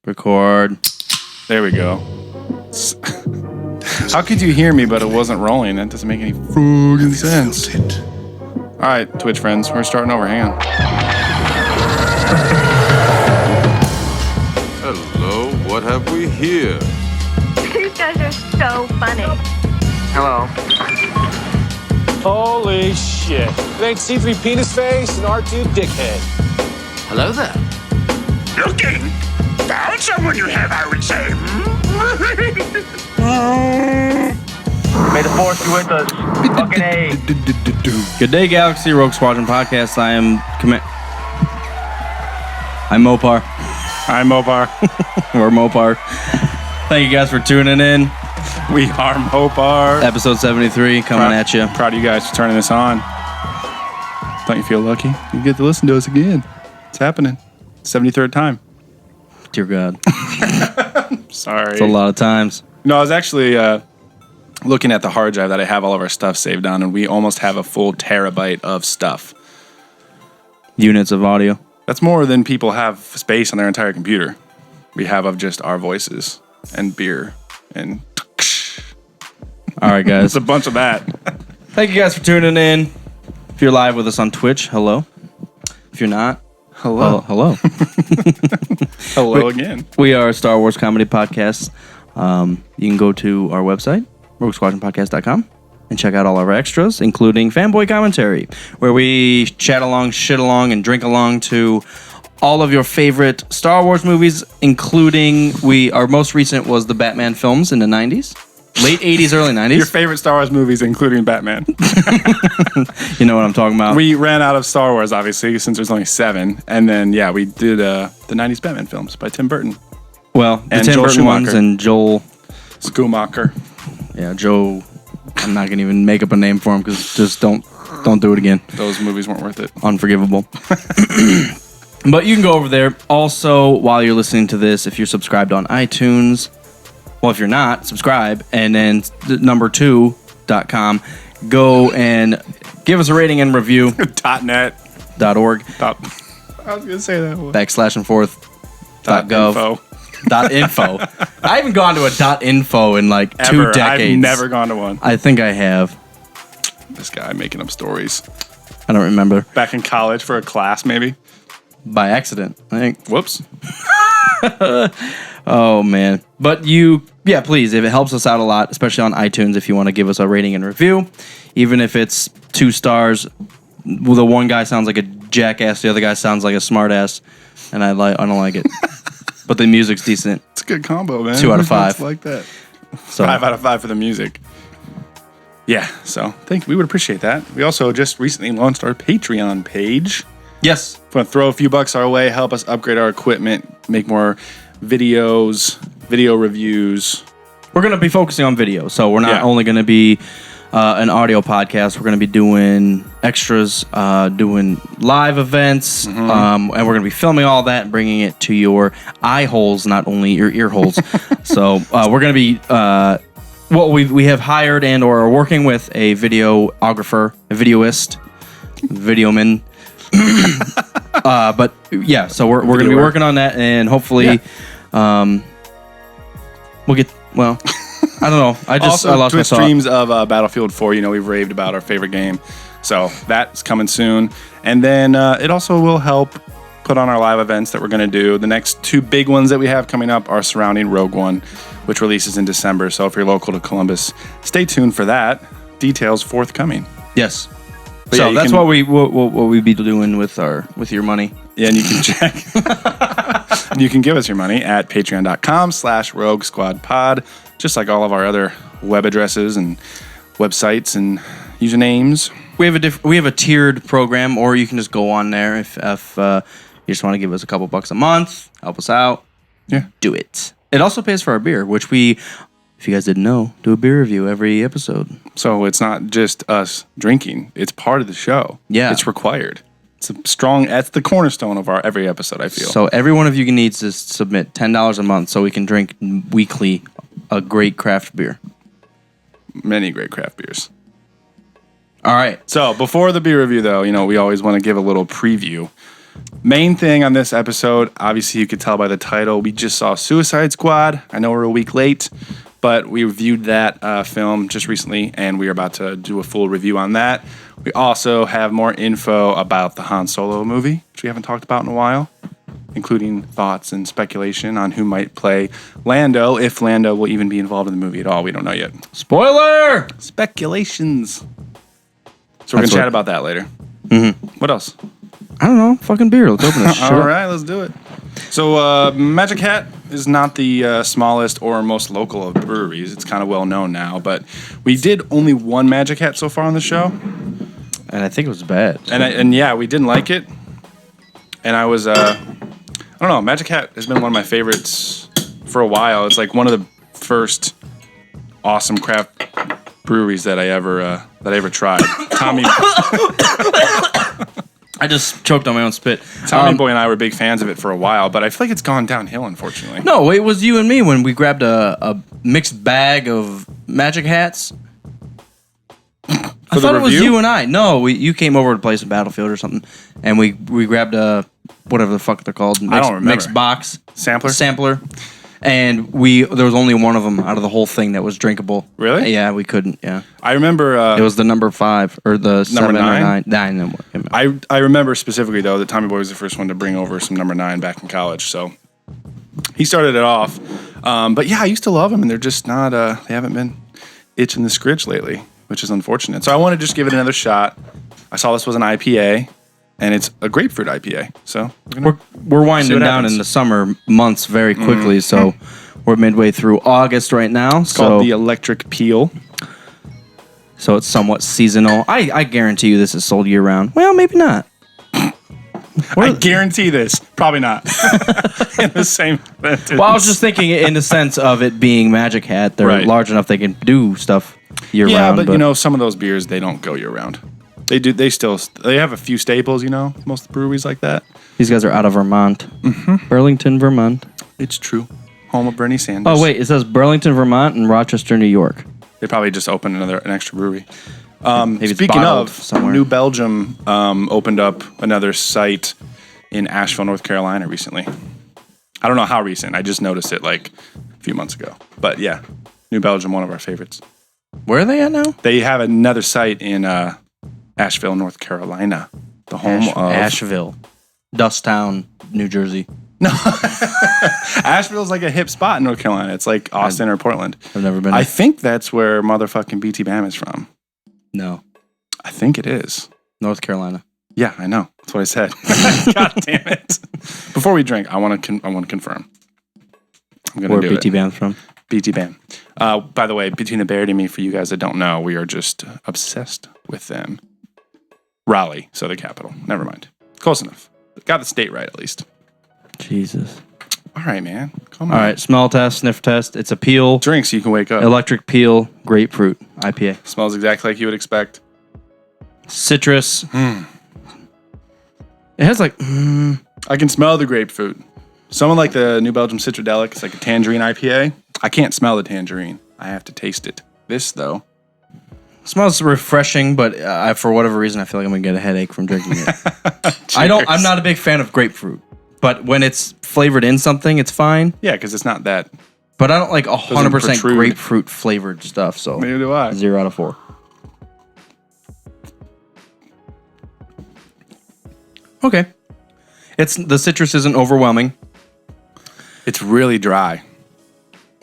Record. There we go. How could you hear me, but it wasn't rolling? That doesn't make any fucking sense. All right, Twitch friends, we're starting over. Hang on. Hello, what have we here? You guys are so funny. Hello. Holy shit. It ain't C3 penis face and R2 dickhead. Hello there. Looking? Found someone you have, I would say. May the force be with us. Fucking A. Good day, Galaxy Rogue Squadron Podcast. I'm Mopar. I'm Mopar. We're Mopar. Thank you guys for tuning in. We are Mopar. Episode 73 coming at you. Proud of you guys for turning this on. Don't you feel lucky? You get to listen to us again. It's happening. 73rd time. Dear God. Sorry. It's a lot of times. No, I was actually looking at the hard drive that I have all of our stuff saved on, and we almost have a full terabyte of stuff. Units of audio. That's more than people have space on their entire computer. We have of just our voices and beer and... All right, guys. It's a bunch of that. Thank you guys for tuning in. If you're live with us on Twitch, hello. If you're not, Hello. hello. Hello again. We are a Star Wars comedy podcast. You can go to our website, roguesquadronpodcast.com, and check out all of our extras, including fanboy commentary, where we chat along, shit along, and drink along to all of your favorite Star Wars movies, including our most recent was the Batman films in the 90s. Late 80s, early 90s. Your favorite Star Wars movies, including Batman. You know what I'm talking about. We ran out of Star Wars, obviously, since there's only 7. And then, yeah, we did the 90s Batman films by Tim Burton. Well, the and Tim Joel Burton ones Schumacher. and Joel. Schumacher. Yeah, Joe. I'm not going to even make up a name for him because just don't do it again. Those movies weren't worth it. Unforgivable. But you can go over there. Also, while you're listening to this, if you're subscribed on iTunes, well, if you're not, subscribe. And then number2.com, go and give us a rating and review. .net. .org. I was going to say that one. / and forth. .gov. .info. .info. I haven't gone to a .info in like Ever. 2 decades. I've never gone to one. I think I have. This guy making up stories. I don't remember. Back in college for a class, maybe. By accident, I think. Whoops. Oh, man. But please, if it helps us out a lot, especially on iTunes, if you want to give us a rating and review, even if it's 2 stars, well, the one guy sounds like a jackass, the other guy sounds like a smartass, and I don't like it. But the music's decent. It's a good combo, man. 2 out of 5. It's like that. So 5 out of 5 for the music. Yeah, so we would appreciate that. We also just recently launched our Patreon page. yes, If you want to throw a few bucks our way, help us upgrade our equipment, make more videos, video reviews. we're going to be focusing on video, so we're not Yeah. only going to be an audio podcast. We're going to be doing extras, doing live events, and we're going to be filming all that and bringing it to your eye holes, not only your ear holes. So we're going to be, we have hired and or are working with a videographer, a videoist, videoman. But yeah, so we're going to be working on that, and hopefully we'll get, well... I don't know. I lost Also, my Twitch thought. streams of Battlefield 4. You know, we've raved about our favorite game. So that's coming soon. And then it also will help put on our live events that we're going to do. The next 2 big ones that we have coming up are surrounding Rogue One, which releases in December. So if you're local to Columbus, stay tuned for that. Details forthcoming. Yes. But So yeah, you that's can- what we be doing with your money. Yeah, and you can check. You can give us your money at patreon.com/Rogue Squad Pod, just like all of our other web addresses and websites and usernames. We have a tiered program, or you can just go on there if you just want to give us a couple bucks a month, help us out. Yeah. Do it. It also pays for our beer, which we, if you guys didn't know, do a beer review every episode. So it's not just us drinking; it's part of the show. Yeah. it's required. It's a strong. That's the cornerstone of our every episode. I feel. So every one of you needs to submit $10 a month so we can drink weekly a great craft beer. Many great craft beers. All right. So before the beer review, though, you know, we always want to give a little preview Main thing on this episode, obviously you could tell by the title, we just saw Suicide Squad. I know we're a week late, but we reviewed that film just recently, and we are about to do a full review on that. We also have more info about the Han Solo movie, which we haven't talked about in a while, including thoughts and speculation on who might play Lando, if Lando will even be involved in the movie at all. We don't know yet. Spoiler! Speculations. So we're going to chat about that later. What else? I don't know. Fucking beer. Let's open this shit. All right, let's do it. So Magic Hat is not the smallest or most local of breweries. It's kind of well known now, but we did only one Magic Hat so far on the show. And I think it was bad. And yeah, we didn't like it. And I was, I don't know, Magic Hat has been one of my favorites for a while. It's like one of the first awesome craft breweries that I ever tried. Tommy I just choked on my own spit. Boy and I were big fans of it for a while, but I feel like it's gone downhill, unfortunately. No, it was you and me when we grabbed a mixed bag of Magic Hats. I thought it was you and I. No, you came over to play some Battlefield or something, and we grabbed a whatever the fuck they're called. I don't remember. Mixed box sampler. And there was only one of them out of the whole thing that was drinkable. Really? Yeah, we couldn't. Yeah, I remember. It was the number 5 or the number 9. I remember specifically though that Tommy Boy was the first one to bring over some number 9 back in college, so he started it off. But yeah, I used to love them, and they're just not. They haven't been itching the scritch lately, which is unfortunate. So I want to just give it another shot. I saw this was an IPA. And it's a grapefruit IPA, so we're winding down in the summer months very quickly. So we're midway through August right now. It's called the Electric Peel. So it's somewhat seasonal. I guarantee you this is sold year round. Well, maybe not. I guarantee this. Probably not. In the same sentence. Well, I was just thinking in the sense of it being Magic Hat. They're large enough they can do stuff year round. Yeah, but you know, some of those beers, they don't go year round. They do. They have a few staples, you know. Most breweries like that. These guys are out of Vermont, Burlington, Vermont. It's true. Home of Bernie Sanders. Oh wait, it says Burlington, Vermont, and Rochester, New York. They probably just opened an extra brewery. Maybe Speaking of, somewhere. New Belgium opened up another site in Asheville, North Carolina recently. I don't know how recent. I just noticed it like a few months ago. But yeah, New Belgium, one of our favorites. Where are they at now? They have another site in Asheville, North Carolina, the home of Asheville, Dusttown, New Jersey. No, Asheville's like a hip spot in North Carolina. It's like Austin or Portland. I've never been. I think that's where motherfucking BT Bam is from. No, I think it is North Carolina. Yeah, I know. That's what I said. God damn it! Before we drink, I want to confirm. I'm gonna where do BT it. Bam's from. BT Bam. By the way, Between the Bear and Me, for you guys that don't know, we are just obsessed with them. Raleigh, so the capital. Never mind. Close enough. Got the state right, at least. Jesus. All right, man. Come on. All right, smell test, sniff test. It's a peel. Drink so you can wake up. Electric peel, grapefruit, IPA. Smells exactly like you would expect. Citrus. It has like... I can smell the grapefruit. Someone like the New Belgium Citradelic, it's like a tangerine IPA. I can't smell the tangerine. I have to taste it. This, though... Smells refreshing, but for whatever reason, I feel like I'm gonna get a headache from drinking it. I'm not a big fan of grapefruit, but when it's flavored in something, it's fine. Yeah, because it's not that. But I don't like 100% protrude. grapefruit flavored stuff. So Neither do I. 0 out of 4. Okay, the citrus isn't overwhelming. It's really dry.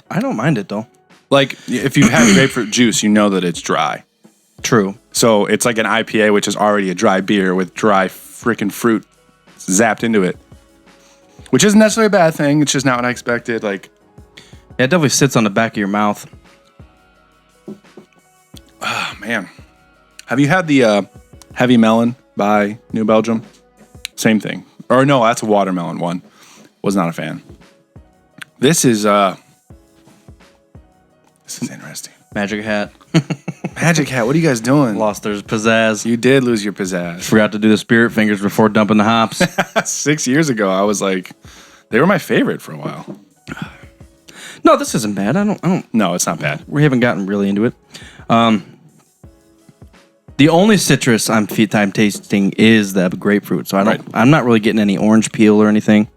I don't mind it though. Like if you have grapefruit juice, you know that it's dry. True. So it's like an IPA, which is already a dry beer with dry freaking fruit zapped into it, which isn't necessarily a bad thing. It's just not what I expected. Like, yeah, it definitely sits on the back of your mouth. Oh man, have you had the Heavy Melon by New Belgium? Same thing. Or no, that's a watermelon one. Was not a fan. This is interesting. Magic Hat. Magic Hat, what are you guys doing? Lost their pizzazz. You did lose your pizzazz. Forgot to do the spirit fingers before dumping the hops. 6 years ago, I was like, they were my favorite for a while. No, this isn't bad. I don't. No, it's not bad. We haven't gotten really into it. The only citrus I'm tasting is the grapefruit, so I'm not really getting any orange peel or anything.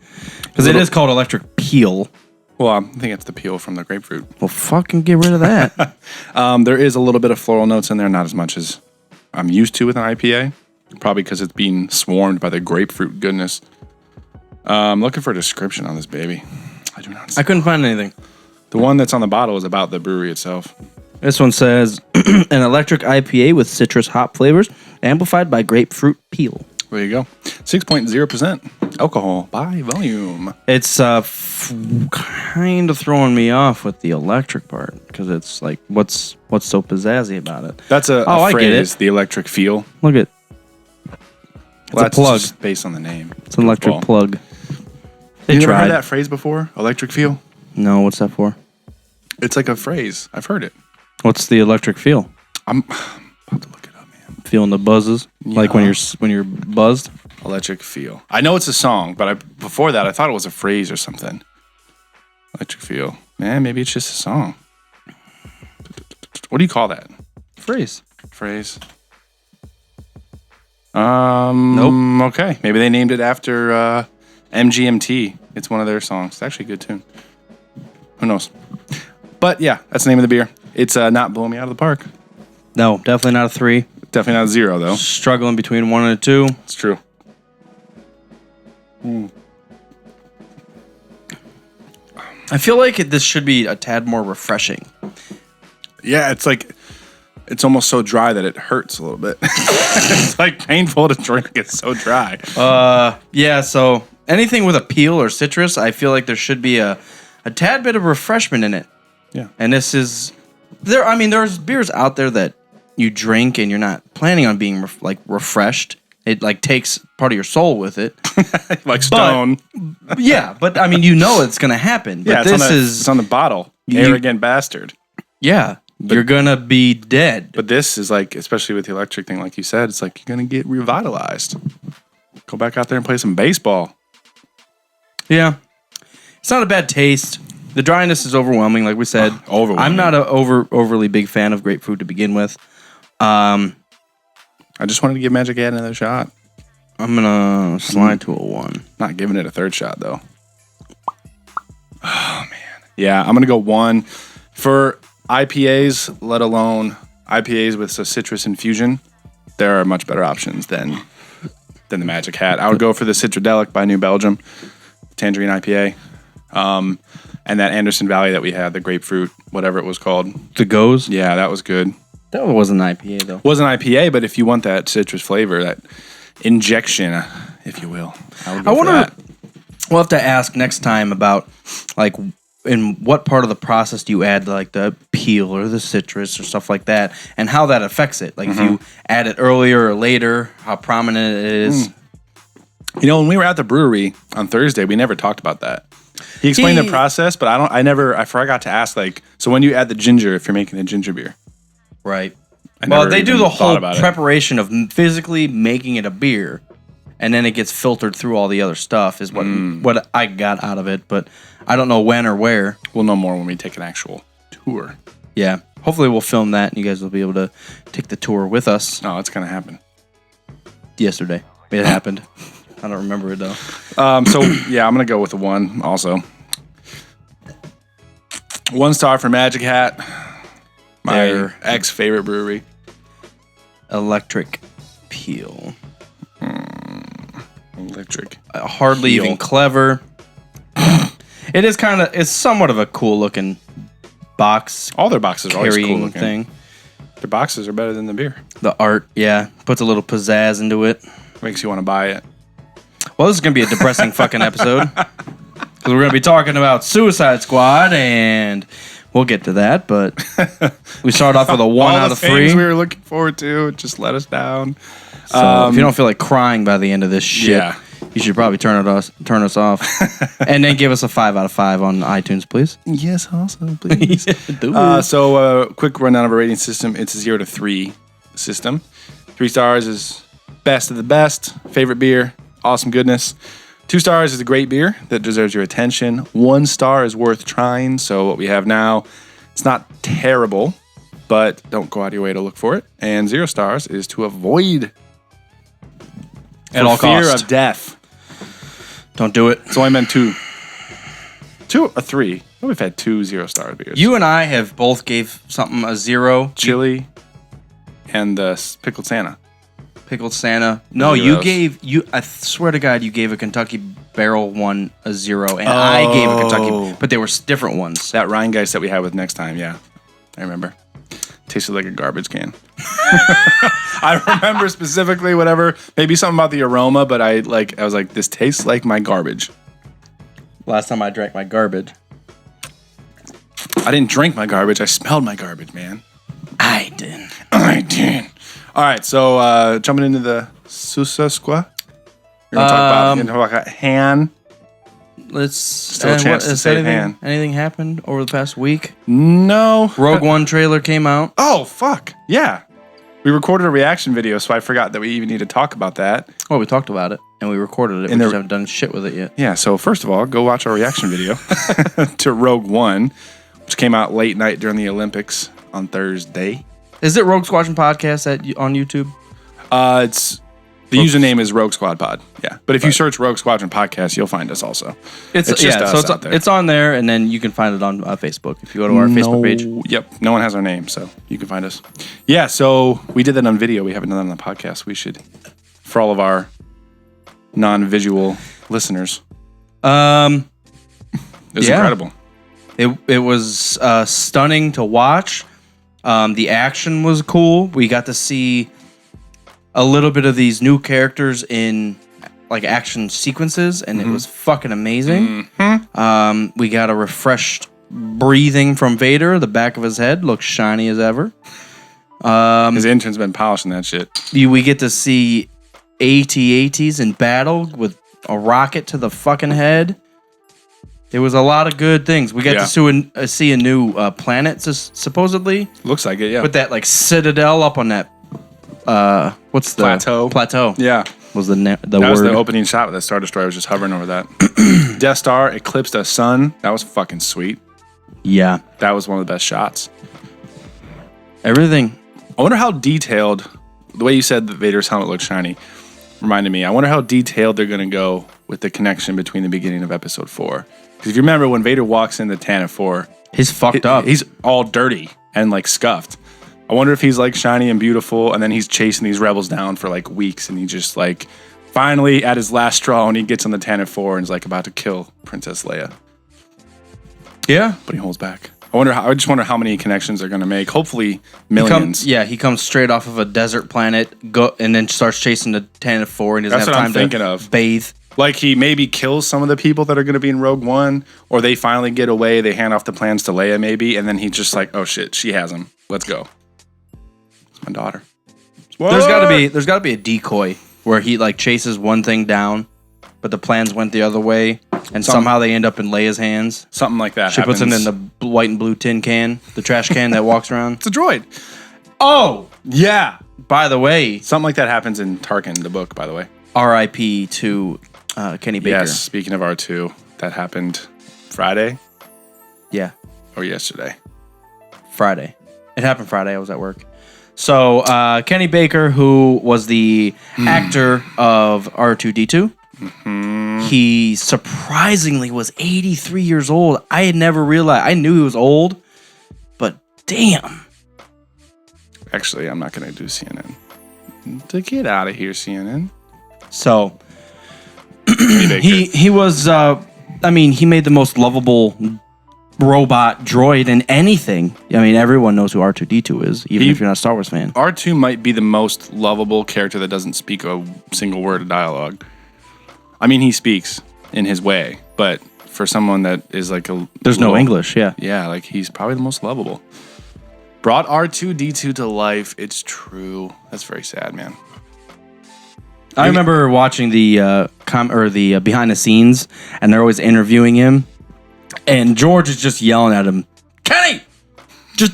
Because it is called electric peel. Well, I think it's the peel from the grapefruit. Well, fucking get rid of that. There is a little bit of floral notes in there, not as much as I'm used to with an IPA. Probably because it's being swarmed by the grapefruit goodness. I'm looking for a description on this baby. I do not see. I couldn't find anything. The one that's on the bottle is about the brewery itself. This one says, an electric IPA with citrus hop flavors, amplified by grapefruit peel. There you go. 6.0% alcohol by volume. It's kind of throwing me off with the electric part, because it's like, what's so pizzazzy about it? That's a I phrase, get it. the electric feel. Look at Well, a plug. Just based on the name. It's an electric Goofball. plug. They You never tried. heard that phrase before? Electric feel? No, what's that for? It's like a phrase. I've heard it. What's the electric feel? I'm about to look it up, man. Feeling the buzzes, like when you're buzzed. Electric feel. I know it's a song, but before that, I thought it was a phrase or something. Electric feel. Man, maybe it's just a song. What do you call that? Phrase. Phrase. Nope. Okay. Maybe they named it after MGMT. It's one of their songs. It's actually a good tune. Who knows? But yeah, that's the name of the beer. It's not blowing me out of the park. No, definitely not a 3. Definitely not a 0 though. Struggling between 1 and a 2. It's true. I feel like this should be a tad more refreshing. Yeah, it's like it's almost so dry that it hurts a little bit. It's like painful to drink. It's so dry. Yeah, so anything with a peel or citrus, I feel like there should be a tad bit of refreshment in it. Yeah. And this is there. I mean, there's beers out there that you drink and you're not planning on being refreshed. It like takes part of your soul with it. Like Stone. Yeah, but I mean, it's gonna happen. But Yeah, it's on the bottle. You- Arrogant bastard. Yeah, you're gonna be dead. But this is like, especially with the electric thing, like you said, it's like you're gonna get revitalized. Go back out there and play some baseball. Yeah, it's not a bad taste. The dryness is overwhelming, like we said. Overwhelming. I'm not an overly big fan of grapefruit to begin with. I just wanted to give Magic Hat another shot. I'm gonna slide to a 1. Not giving it a third shot though. Oh man. Yeah, I'm gonna go 1 for IPAs. Let alone IPAs with a citrus infusion. There are much better options than the Magic Hat. I would go for the Citradelic by New Belgium, Tangerine IPA, and that Anderson Valley that we had, the grapefruit, whatever it was called. The goes. Yeah, that was good. That wasn't an IPA though. Wasn't IPA, but if you want that citrus flavor, that injection, if you will, I would go I for wonder. that. We'll have to ask next time about like in what part of the process do you add like the peel or the citrus or stuff like that, and how that affects it. Like if you add it earlier or later, how prominent it is. You know, when we were at the brewery on Thursday, we never talked about that. He explained the process, but I forgot to ask, like, so when you add the ginger, if you're making a ginger beer. Right. I Well, never they do even the thought whole about it. preparation of physically making it a beer, and then it gets filtered through all the other stuff. Is what I got out of it, but I don't know when or where. We'll know more when we take an actual tour. Yeah. Hopefully, we'll film that, and you guys will be able to take the tour with us. No, it's going to happen. Yesterday, it happened. I don't remember it though. So, yeah, I'm going to go with a 1 also. 1 star for Magic Hat, my Their ex-favorite brewery. electric peel. Electric. Hardly Peel. even clever. It is it's somewhat of a cool looking box All their boxes are always cool carrying looking. thing. Their boxes are better than the beer. The art, yeah, puts a little pizzazz into it. Makes you want to buy it. Well, this is going to be a depressing fucking episode. Because we're going to be talking about Suicide Squad, and we'll get to that, but we start off with a 1 All out the of things 3. we were looking forward to just let us down. So if you don't feel like crying by the end of this shit, Yeah. you should probably turn us off. And then give us a 5 out of 5 on iTunes, please. Yes, also, please. Do it. So, quick rundown of a rating system. It's a 0 to 3 system. 3 stars is best of the best, favorite beer, awesome goodness. 2 stars is a great beer that deserves your attention. 1 star is worth trying. So what we have now, it's not terrible, but don't go out of your way to look for it. And 0 stars is to avoid At all fear costs. of death. Don't do it. It's only been 2 or 3. We've had 2 0-star beers. You and I have both gave something a 0. Chili and the pickled Santa. Pickled Santa. No, Zeros. I swear to God, you gave a Kentucky Barrel one a 0, and I gave a Kentucky, but they were different ones. That Rheingeist that we had with next time, yeah. I remember. Tasted like a garbage can. I remember specifically whatever, maybe something about the aroma, but I was like, this tastes like my garbage. Last time I drank my garbage. I didn't drink my garbage, I smelled my garbage, man. I didn't. I did. All right, so jumping into the Susasqua. You're going to talk about Han. Let's Still a chance to say Han. Anything happened over the past week? No. Rogue One trailer came out. Oh, fuck. Yeah. We recorded a reaction video, so I forgot that we even need to talk about that. Well, we talked about it and we recorded it. And We just haven't done shit with it yet. Yeah, so first of all, go watch our reaction video to Rogue One, which came out late night during the Olympics on Thursday. Is it Rogue Squadron Podcast on YouTube? It's the username is Rogue Squad Pod. Yeah, but if you search Rogue Squadron Podcast, you'll find us also. It's just us out there. it's on there, and then you can find it on Facebook if you go to our Facebook page. Yep, no one has our name, so you can find us. Yeah, so we did that on video. We haven't done that on the podcast. We should, for all of our non-visual listeners. It was incredible. It was stunning to watch. The action was cool. We got to see a little bit of these new characters in like action sequences, and it was fucking amazing. We got a refreshed breathing from Vader. The back of his head looks shiny as ever. His intern's been polishing that shit. We get to see AT-ATs in battle with a rocket to the fucking head. There was a lot of good things. We got to see a new planet, supposedly. Looks like it, yeah. With that like citadel up on that, what's the Plateau. Plateau. Yeah. Was the That word. was the opening shot with the Star Destroyer was just hovering over that. Death Star eclipsed a sun. That was fucking sweet. Yeah. That was one of the best shots. Everything. I wonder how detailed, the way you said that Vader's helmet looked shiny, reminded me. I wonder how detailed they're going to go with the connection between the beginning of Episode 4. Because if you remember, when Vader walks into Tantive 4, He's fucked up. he's all dirty and like scuffed. I wonder if he's like shiny and beautiful, and then he's chasing these rebels down for like weeks, and he just like finally at his last straw, and he gets on the Tantive 4 and is like about to kill Princess Leia, yeah. but he holds back. I just wonder how many connections they're going to make. Hopefully millions. He comes straight off of a desert planet, and then starts chasing the Tantive 4, and doesn't That's have what I'm time thinking to of. bathe. Like he maybe kills some of the people that are going to be in Rogue One, or they finally get away. They hand off the plans to Leia, maybe, and then he's just like, "Oh shit, she has him. Let's go." It's my daughter. There's got to be a decoy where he like chases one thing down, but the plans went the other way, and somehow they end up in Leia's hands. Something like that. She puts him in happens. the white and blue tin can, the trash can that walks around. It's a droid. Oh, Yeah. by the way, Something like that happens in Tarkin, the book, by the way. R.I.P. to Kenny Baker. Yes. Speaking of R2, that happened Friday Yeah, or yesterday. Friday. It happened Friday. I was at work. So Kenny Baker, who was the actor of R2-D2, he surprisingly was 83 years old. I had never realized. I knew he was old, but damn. Actually, I'm not going to do CNN. To get out of here, CNN. So Kenny Baker. he was. He made the most lovable robot droid in anything. I mean, everyone knows who R2-D2 is, even if you're not a Star Wars fan. R2 might be the most lovable character that doesn't speak a single word of dialogue. I mean, he speaks in his way, but for someone that is like There's no English, yeah. Yeah, like he's probably the most lovable. Brought R2-D2 to life. It's true. That's very sad, man. I remember watching the behind the scenes, and they're always interviewing him, and George is just yelling at him, Kenny, just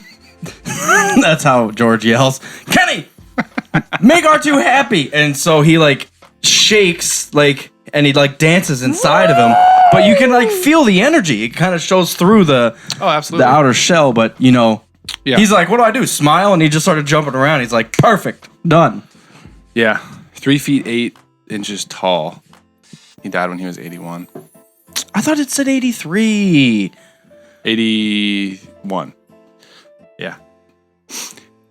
that's how George yells, Kenny, make R2 happy, and so he like shakes like, and he like dances inside of him, but you can like feel the energy. It kind of shows through the Oh, absolutely. the outer shell, but you know, Yeah. He's like, what do I do? Smile, and he just started jumping around. He's like, perfect, done. Yeah, 3 feet 8 inches tall. He died when he was 81. I thought it said 83. 81. Yeah.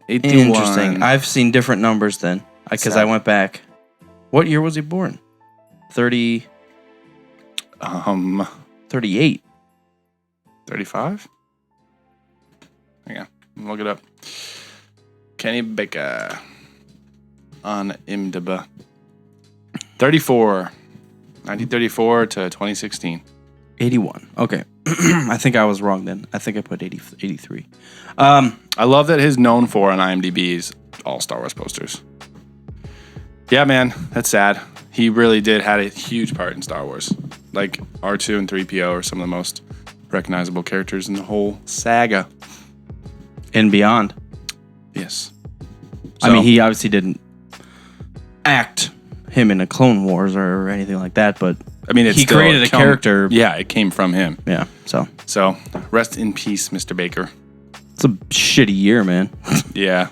81. Interesting. I've seen different numbers then because I went back. What year was he born? 38. 35? Hang on. Look it up. Kenny Baker on IMDb. 34. 1934 to 2016. 81. Okay. I think I was wrong then. I think I put 83. I love that his known for on IMDb is all Star Wars posters. Yeah, man, that's sad. He really did had a huge part in Star Wars. Like R2 and 3PO are some of the most recognizable characters in the whole saga. And beyond. Yes. I mean, he obviously didn't act him in a Clone Wars or anything like that, but I mean, he created a character. Yeah, it came from him. Yeah, so Rest in peace, Mr. Baker. it's a shitty year, man. Yeah.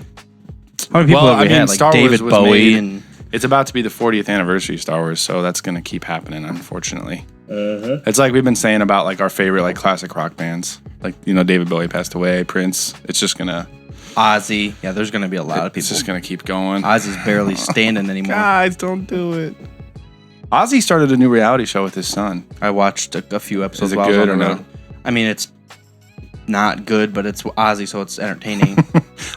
How many people have we had? Like Star Wars David was Bowie made- and It's about to be the 40th anniversary of Star Wars, so that's going to keep happening, unfortunately. It's like we've been saying about like our favorite like classic rock bands. Like, you know, David Bowie passed away, Prince. It's just going to... Ozzy. Yeah, there's going to be a lot of people. It's just going to keep going. Ozzy's barely standing anymore. Guys, don't do it. Ozzy started a new reality show with his son. I watched a few episodes. Is it while I was good on the or road. no? I mean, it's not good, but it's Ozzy, so it's entertaining.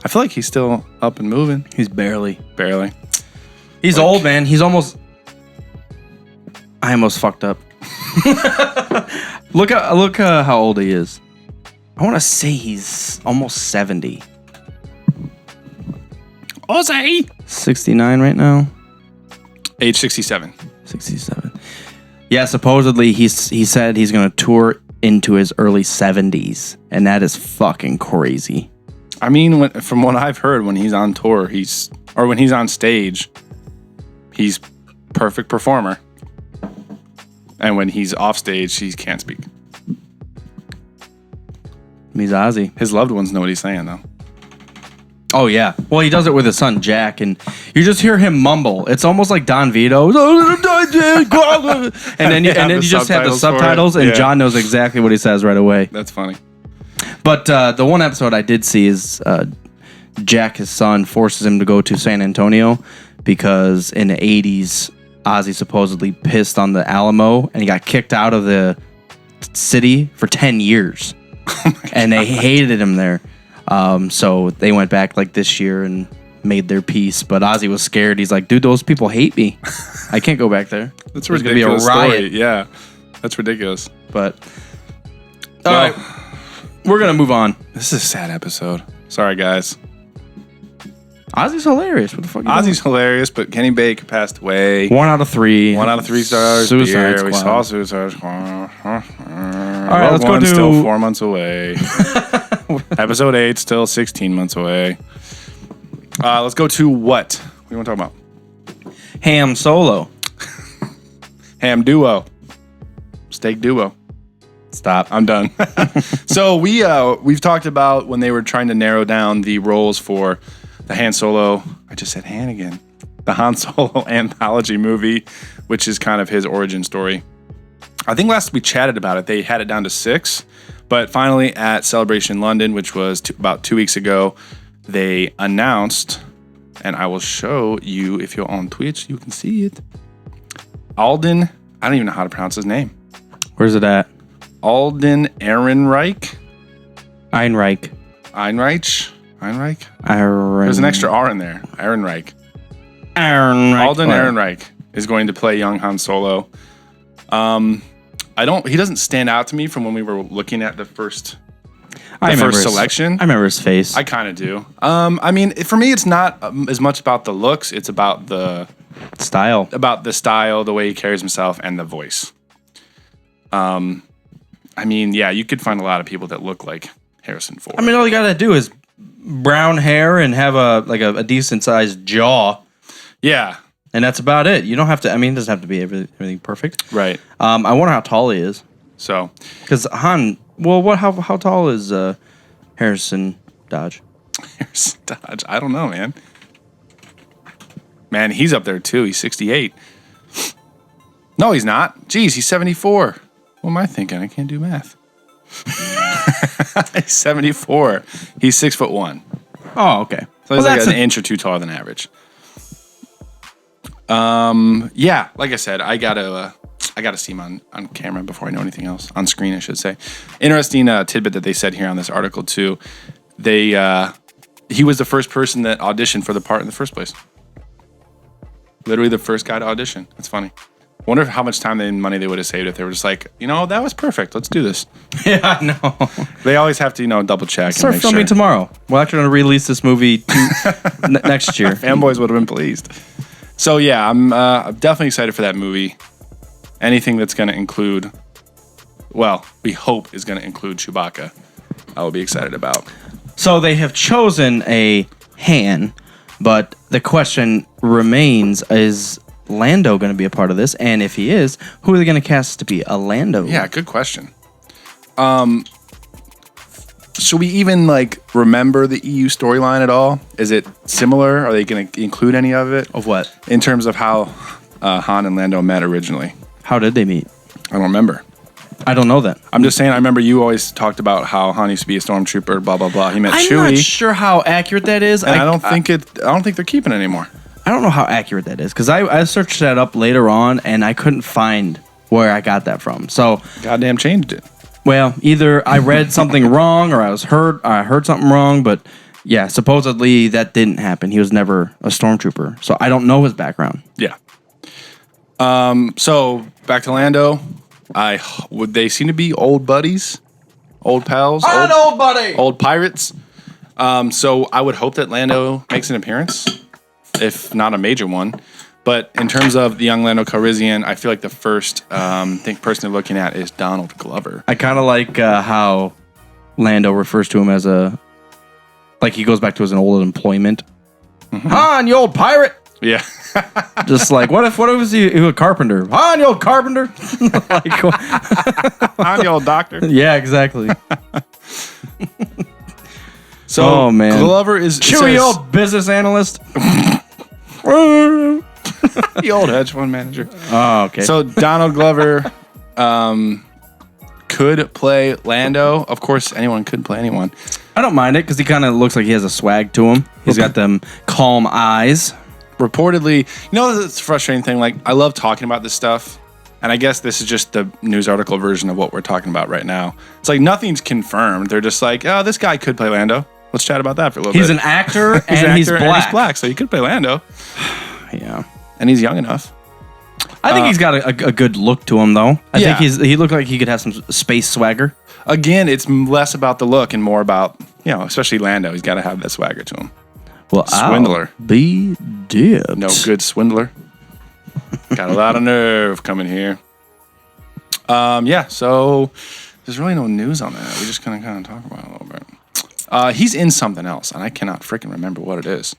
I feel like he's still up and moving. He's barely. Like- He's old, man. He's almost. I almost fucked up. Look how old he is. I want to say he's almost 70. Ozzy! 69 right now. Age 67. 67. Yeah, supposedly he said he's going to tour into his early 70s, and that is fucking crazy. I mean, from what I've heard, when he's on tour, when he's on stage, he's perfect performer. And when he's off stage, he can't speak. He's Ozzy. His loved ones know what he's saying, though. Oh, yeah. Well, he does it with his son, Jack, and you just hear him mumble. It's almost like Don Vito. and then you just have the subtitles, and John knows exactly what he says right away. That's funny. But the one episode I did see is Jack, his son, forces him to go to San Antonio because in the 80s, Ozzy supposedly pissed on the Alamo, and he got kicked out of the city for 10 years. And they hated him there. So they went back like this year and made their peace. But Ozzy was scared. He's like, dude, those people hate me. I can't go back there. That's There's ridiculous. gonna be a riot. Story. Yeah, that's ridiculous. But all right, we're gonna move on. This is a sad episode. Sorry, guys. Ozzy's hilarious. What the fuck? Ozzy's hilarious, but Kenny Baker passed away. 1 out of 3. 1 out of 3 stars. Suicide Beer. We Squad. saw Suicide Squad. All right, let's go to- Still 4 months away. Episode 8 still 16 months away. Let's go to what? What do you want to talk about? Ham Solo. Ham duo. Steak duo. Stop. I'm done. So we've talked about when they were trying to narrow down the roles for the Han Solo. I just said Han again. The Han Solo anthology movie, which is kind of his origin story. I think last we chatted about it, they had it down to 6, but finally at Celebration London, which was about 2 weeks ago, they announced, and I will show you if you're on Twitch, you can see it. Alden, I don't even know how to pronounce his name. Where's it at? Alden Ehrenreich. Einreich. There's an extra R in there. Ehrenreich. Alden Ehrenreich is going to play young Han Solo. He doesn't stand out to me from when we were looking at the first selection. I remember his face. I kind of do. I mean, for me, it's not as much about the looks. It's about the style, the way he carries himself, and the voice. I mean, yeah, you could find a lot of people that look like Harrison Ford. I mean, all you gotta do is brown hair and have a decent sized jaw. Yeah. And that's about it. You don't have to. I mean, it doesn't have to be everything perfect. Right. I wonder how tall he is. So, because Han. Well, how tall is Harrison? Dodge? Harrison Dodge. I don't know, man. Man, he's up there too. He's 68. No, he's not. Jeez, he's 74. What am I thinking? I can't do math. He's 74. He's 6'1". Oh, okay. So he's like an inch or two taller than average. Yeah, like I said, I gotta see him on camera before I know anything else. On screen, I should say. Interesting tidbit that they said here on this article too. He was the first person that auditioned for the part in the first place. Literally the first guy to audition. That's funny. I wonder how much time and money they would have saved if they were just like, that was perfect. Let's do this. Yeah, I know. They always have to, double check. Start and make filming sure. tomorrow. We're actually going to release this movie next year. Fanboys would have been pleased. So yeah, I'm definitely excited for that movie. Anything that's going to include, we hope is going to include Chewbacca, I will be excited about. So they have chosen a Han, but the question remains, is Lando going to be a part of this? And if he is, who are they going to cast to be a Lando? Yeah, good question. Should we even remember the EU storyline at all? Is it similar? Are they going to include any of it? Of what? In terms of how Han and Lando met originally. How did they meet? I don't remember. I don't know that. I'm just saying, I remember you always talked about how Han used to be a stormtrooper, blah, blah, blah. He met I'm Chewie. not sure how accurate that is. And I don't think they're keeping it anymore. I don't know how accurate that is because I searched that up later on and I couldn't find where I got that from. So Goddamn changed it. Well, either I read something wrong or I heard something wrong, but yeah, supposedly that didn't happen. He was never a stormtrooper. So I don't know his background. Yeah. So back to Lando. Would they seem to be old buddies? Old pals? Old buddy! Old pirates? So I would hope that Lando makes an appearance, if not a major one. But in terms of the young Lando Calrissian, I feel like the first person they're looking at is Donald Glover. I kind of like how Lando refers to him as he goes back to his old employment. Mm-hmm. Han, you old pirate! Yeah. Just like, what if he was a carpenter? Han, you old carpenter! Han, you old doctor. Yeah, exactly. So, oh, man. Glover is... Chewie, old business analyst. The old hedge fund manager. Oh, okay. So Donald Glover could play Lando. Of course, anyone could play anyone. I don't mind it because he kind of looks like he has a swag to him. He's got them calm eyes. Reportedly, it's a frustrating thing. I love talking about this stuff, and I guess this is just the news article version of what we're talking about right now. It's nothing's confirmed. They're just this guy could play Lando. Let's chat about that for a little bit. He's an actor, and he's black. And he's black, so he could play Lando. Yeah. And he's young enough. I think he's got a good look to him, though. I think he looked like he could have some space swagger. Again, it's less about the look and more about, especially Lando. He's got to have that swagger to him. Well, swindler. I'll be dipped. No good swindler. Got a lot of nerve coming here. So there's really no news on that. We just kind of talk about it a little bit. He's in something else, and I cannot freaking remember what it is.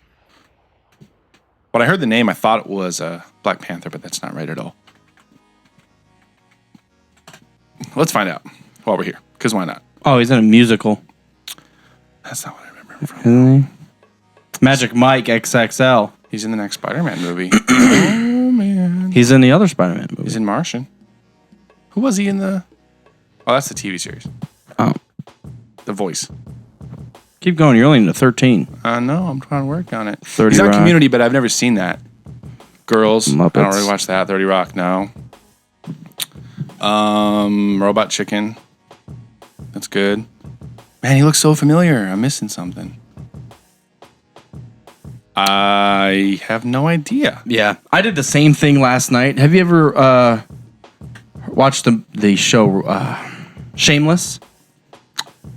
When I heard the name, I thought it was Black Panther, but that's not right at all. Let's find out while we're here, because why not? Oh, he's in a musical. That's not what I remember him from. Magic Mike XXL. He's in the next Spider-Man movie. Oh, man. He's in the other Spider-Man movie. He's in Martian. Who was he in the... Oh, that's the TV series. Oh. The Voice. Keep going. You're only into 13. I know. I'm trying to work on it. 30 He's on Rock. Community, but I've never seen that. Girls. Muppets. I don't really watch that. 30 Rock, no. Robot Chicken. That's good. Man, he looks so familiar. I'm missing something. I have no idea. Yeah. I did the same thing last night. Have you ever watched the show Shameless?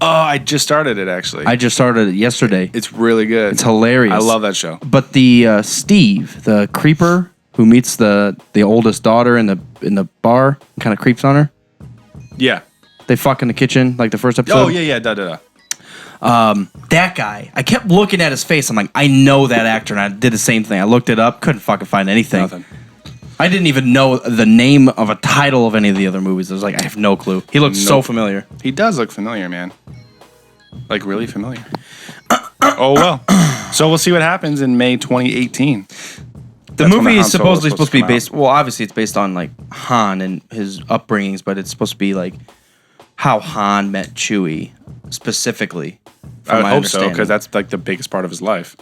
Oh, I just started it, actually. I just started it yesterday. It's really good. It's hilarious. I love that show. But the Steve, the creeper who meets the oldest daughter in the bar, kind of creeps on her. Yeah. They fuck in the kitchen, like the first episode. Oh, yeah. Da. That guy, I kept looking at his face. I'm like, I know that actor, and I did the same thing. I looked it up, couldn't fucking find anything. Nothing. I didn't even know the name of a title of any of the other movies. I was like, I have no clue. He looked so familiar. He does look familiar, man. Like, really familiar. Oh well. So we'll see what happens in May 2018. The That's when movie Han is Solo supposedly supposed to be come out. based. Well, obviously it's based on like Han and his upbringings, but it's supposed to be like how Han met Chewie specifically. I would my hope so, understanding. because that's like the biggest part of his life.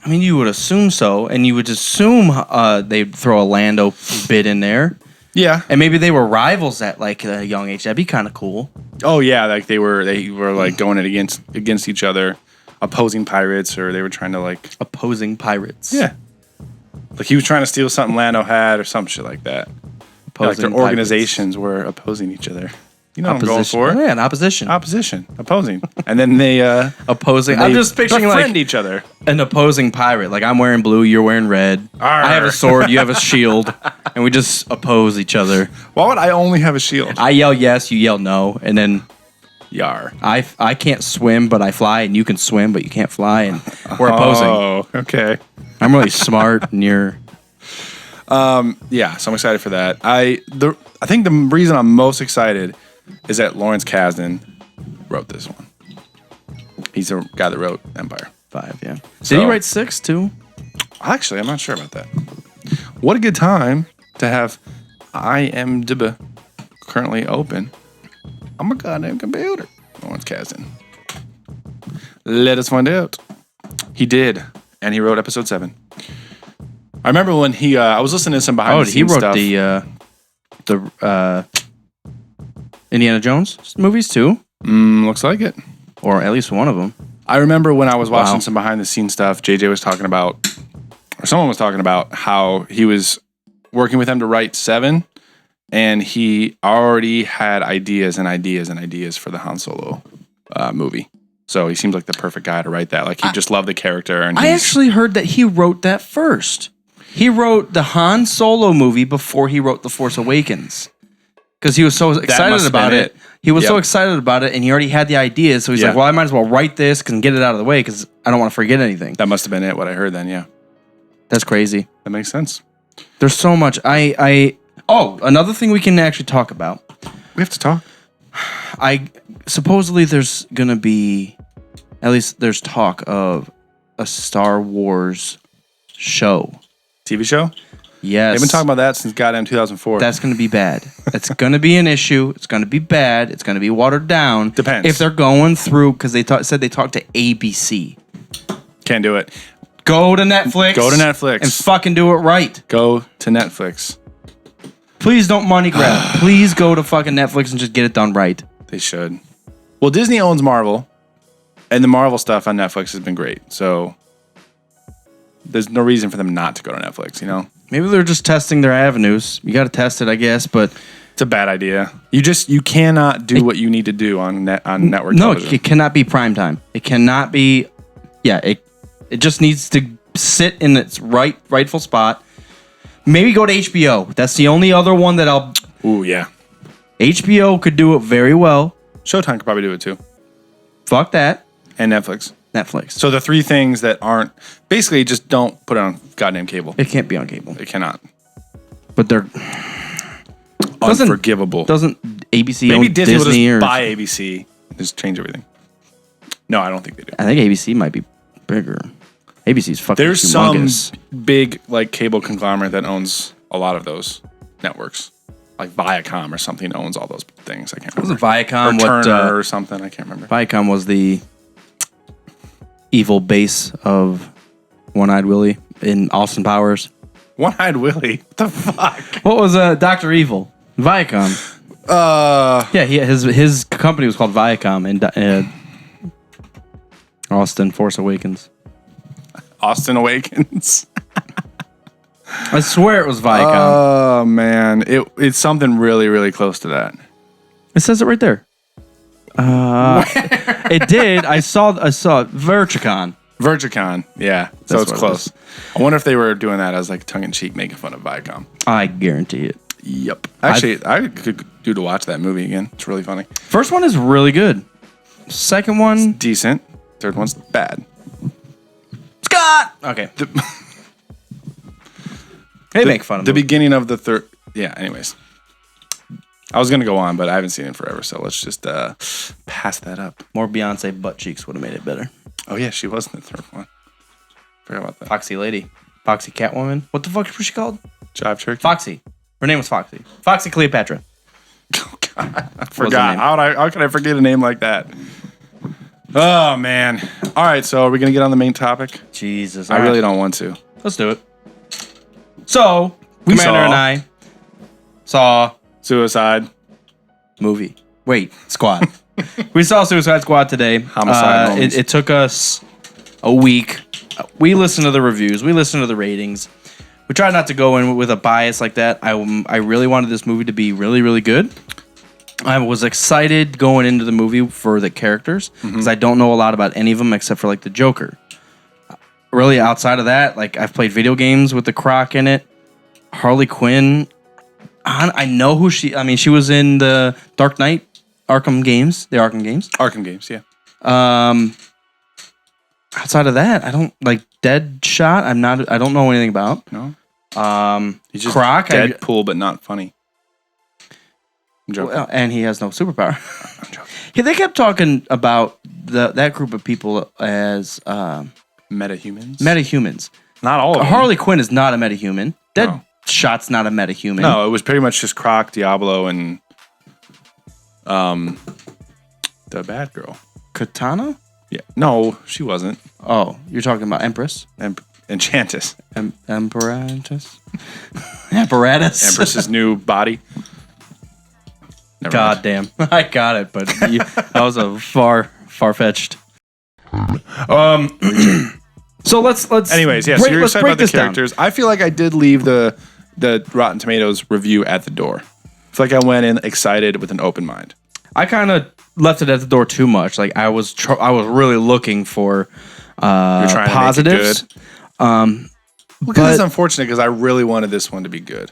I mean, you would assume so, and you would assume they'd throw a Lando bit in there, Yeah. and maybe they were rivals at like a young age. That'd be kind of cool. Oh yeah, like they were like going it against each other, opposing pirates, or they were trying to like Opposing pirates. like he was trying to steal something Lando had or some shit like that. Like Opposing their organizations were opposing each other. You know what I'm going Opposition. for? Oh, yeah, an opposition. Opposition, opposing, and then they Opposing. they I'm just picturing befriend like each other. an opposing pirate. Like I'm wearing blue, you're wearing red. I have a sword, you have a shield, and we just oppose each other. Why would I only have a shield? I yell yes, you yell no, and then Yar. I can't swim, but I fly, and you can swim, but you can't fly, and we're opposing. Oh, okay. I'm really smart, and you're. Yeah, so I'm excited for that. I think the reason I'm most excited is that Lawrence Kasdan wrote this one. He's the guy that wrote Empire. 5, yeah. So- Did he write 6 too? Actually, I'm not sure about that. What a good time to have IMDb currently open on my goddamn computer. Lawrence Kasdan. Let us find out. He did, and he wrote episode 7. I remember when I was listening to some behind the He scenes wrote stuff. the Indiana Jones movies too, Looks like it. or at least one of them. I remember when I was watching Wow. some behind the scenes stuff, JJ was talking about, or someone was talking about how he was working with him to write 7, and he already had ideas and ideas and ideas for the Han Solo movie. So he seems like the perfect guy to write that. Like he just loved the character. And I he's- actually heard that he wrote that first. He wrote the Han Solo movie before he wrote The Force Awakens. Because he was so excited must have about been it. it. He was so Yep. excited about it, and he already had the ideas. So he's Yeah. like, well, I might as well write this and get it out of the way because I don't want to forget anything. that must have been it. What I heard then, yeah, That's crazy. that makes sense. There's so much. Oh, another thing we can actually talk about. We have to talk. Supposedly there's gonna be, at least there's talk of a Star Wars show. TV show. Yes, They've been talking about that since goddamn 2004. That's gonna be bad. It's gonna be an issue. It's gonna be bad. It's gonna be watered down. Depends. if they're going through because said they talked to ABC. Can't do it. Go to Netflix. Go to Netflix. and fucking do it right. Go to Netflix. Please don't money grab. Please go to fucking Netflix and just get it done right. They should. Well, Disney owns Marvel, and the Marvel stuff on Netflix has been great. So there's no reason for them not to go to Netflix, you know? Maybe they're just testing their avenues. You got to test it, I guess, but. It's a bad idea. You cannot do what you need to do on network No, television. it cannot be prime time. It cannot be. Yeah, it just needs to sit in its rightful spot. Maybe go to HBO. That's the only other one that I'll. Ooh, yeah. HBO could do it very well. Showtime could probably do it too. Fuck that. And Netflix. Netflix. So the 3 things that aren't, basically just don't put it on goddamn cable. It can't be on cable. It cannot. But they're Doesn't- Unforgivable. doesn't ABC Maybe own Disney will Disney just or buy ABC and just change everything. No, I don't think they do. I think ABC might be bigger. ABC's fucking There's humongous. some big like cable conglomerate that owns a lot of those networks, like Viacom or something owns all those things. I can't remember. Wasn't Viacom or what Turner or something. I can't remember. Viacom was the evil base of One-Eyed Willie in Austin Powers. One-Eyed Willie. What the fuck? What was Dr. Evil? Viacom. Yeah, his company was called Viacom in Austin Force Awakens. Austin Awakens. I swear it was Viacom. Oh man, it's something really really close to that. It says it right there. It did. I saw Verticon. Verticon. Yeah, so That's it's what it close. I wonder if they were doing that as like tongue in cheek, making fun of Viacom. I guarantee it. Yep. Actually, I could do to watch that movie again. It's really funny. First one is really good. Second one, Decent. Third one's bad. Scott. Okay. They make fun of the movies. beginning of the third. Yeah. Anyways, I was gonna go on, but I haven't seen it forever, so let's just pass that up. More Beyonce butt cheeks would have made it better. Oh yeah, she was in the third one. Forgot about that. Foxy Lady. Foxy Catwoman. What the fuck was she called? Jive Turkey. Foxy. Her name was Foxy. Foxy Cleopatra. Oh God, I forgot. How could I forget a name like that? Oh man. All right, so are we gonna get on the main topic? Jesus. I really don't want to. Let's do it. So, Commander saw- and I saw Suicide. movie. Wait, Squad. We saw Suicide Squad today. Homicide moments. It took us a week. We listened to the reviews. We listened to the ratings. We tried not to go in with a bias like that. I really wanted this movie to be really, really good. I was excited going into the movie for the characters because I don't know a lot about any of them except for like the Joker. Really, outside of that, like I've played video games with the Croc in it. Harley Quinn. I know who she. I mean, she was in the Dark Knight Arkham games. The Arkham games. Arkham games, yeah. Outside of that, I don't like Deadshot. I don't know anything about. No. He's just Croc. Deadpool, but not funny. I'm joking. Well, and he has no superpower. I'm joking. Yeah, they kept talking about that group of people as Metahumans. metahumans. Not all of them. Harley Quinn is not a metahuman. No. Deadshot's not a metahuman. No, it was pretty much just Croc, Diablo, and the bad girl. Katana? Yeah. No, she wasn't. Oh, you're talking about Empress? Enchantress. Apparatus? Apparatus? Empress's new body. Never God mind. damn. I got it, but that was a far-fetched. So let's Anyways, yeah, so you're let's excited break about the this down. characters. I feel like I did leave the Rotten Tomatoes review at the door. I feel like I went in excited with an open mind. I kind of left it at the door too much. Like I was really looking for You're trying positives. to make it good. Because but- it's unfortunate because I really wanted this one to be good.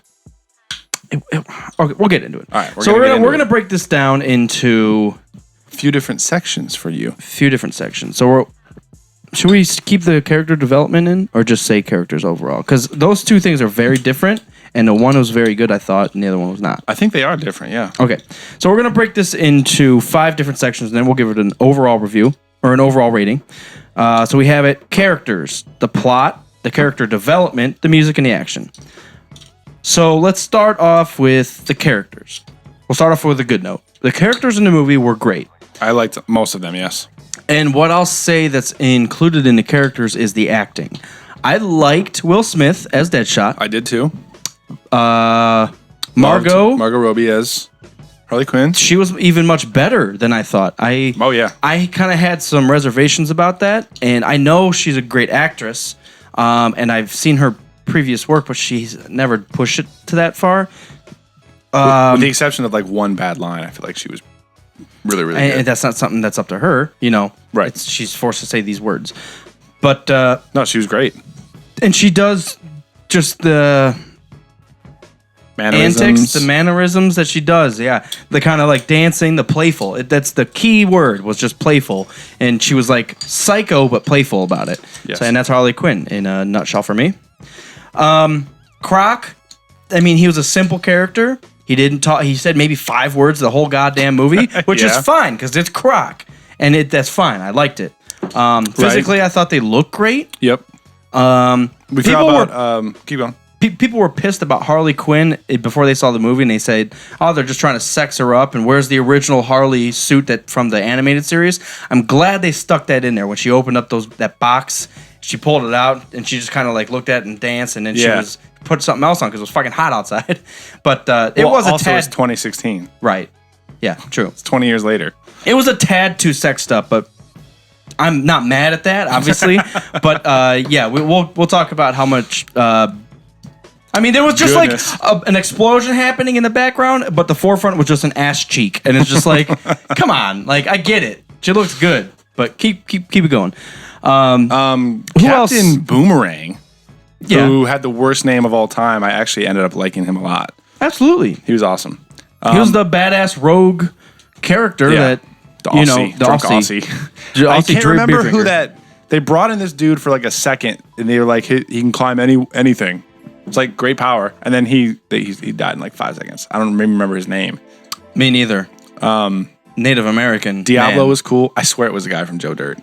Okay, we'll get into it. All right, so we're gonna break this down into A few different sections for you. a few different sections. So should we keep the character development in, or just say characters overall? Because those two things are very different, and the one was very good, I thought, and the other one was not. I think they are different, yeah. Okay, so we're gonna break this into 5 different sections, and then we'll give it an overall review or an overall rating. So we have it: characters, the plot, the character development, the music, and the action. So let's start off with the characters. We'll start off with a good note. The characters in the movie were great. I liked most of them, yes. And what I'll say that's included in the characters is the acting. I liked Will Smith as Deadshot. I did too. Margot, Margot Robbie as Harley Quinn. she was even much better than I thought. Oh, yeah. I kind of had some reservations about that, and I know she's a great actress, and I've seen her previous work, but she's never pushed it to that far. With the exception of like one bad line, I feel like she was really, really And good. that's not something that's up to her, you know. Right. She's forced to say these words. But, No, she was great. and she does just the Mannerisms. antics, the mannerisms that she does. Yeah. The kind of like dancing, the playful. That's the key word, was just playful. And she was like psycho, but playful about it. Yes. So, and that's Harley Quinn in a nutshell for me. Croc, I mean, he was a simple character. He didn't talk. He said maybe 5 words the whole goddamn movie, which Yeah. is fine because it's Croc, and that's fine. I liked it. Physically, I thought they looked great. Yep. We People forgot about, keep going. People were pissed about Harley Quinn before they saw the movie, and they said, "Oh, they're just trying to sex her up." And where's the original Harley suit that from the animated series? I'm glad they stuck that in there. When she opened up that box, she pulled it out, and she just kind of like looked at it and danced, and then she was put something else on because it was fucking hot outside. But it was a also tad it's 2016. right. Yeah, true. It's 20 years later. It was a tad too sexed up, but I'm not mad at that, obviously. But yeah, we'll talk about how much. I mean, there was just Goodness. like an explosion happening in the background, but the forefront was just an ass cheek, and it's just like, come on, like I get it. She looks good, but keep it going. Who else? Captain Boomerang, Yeah, who had the worst name of all time, I actually ended up liking him a lot. absolutely. He was awesome. He was the badass rogue character that the you Aussie, know, the drunk Aussie. Aussie. I Aussie can't beer remember drinker. who that. They brought in this dude for like a second, and they were like, he can climb anything. It's like great power, and then he died in like 5 seconds. I don't remember his name. Me neither. Native American Diablo man. was cool. I swear it was the guy from Joe Dirt.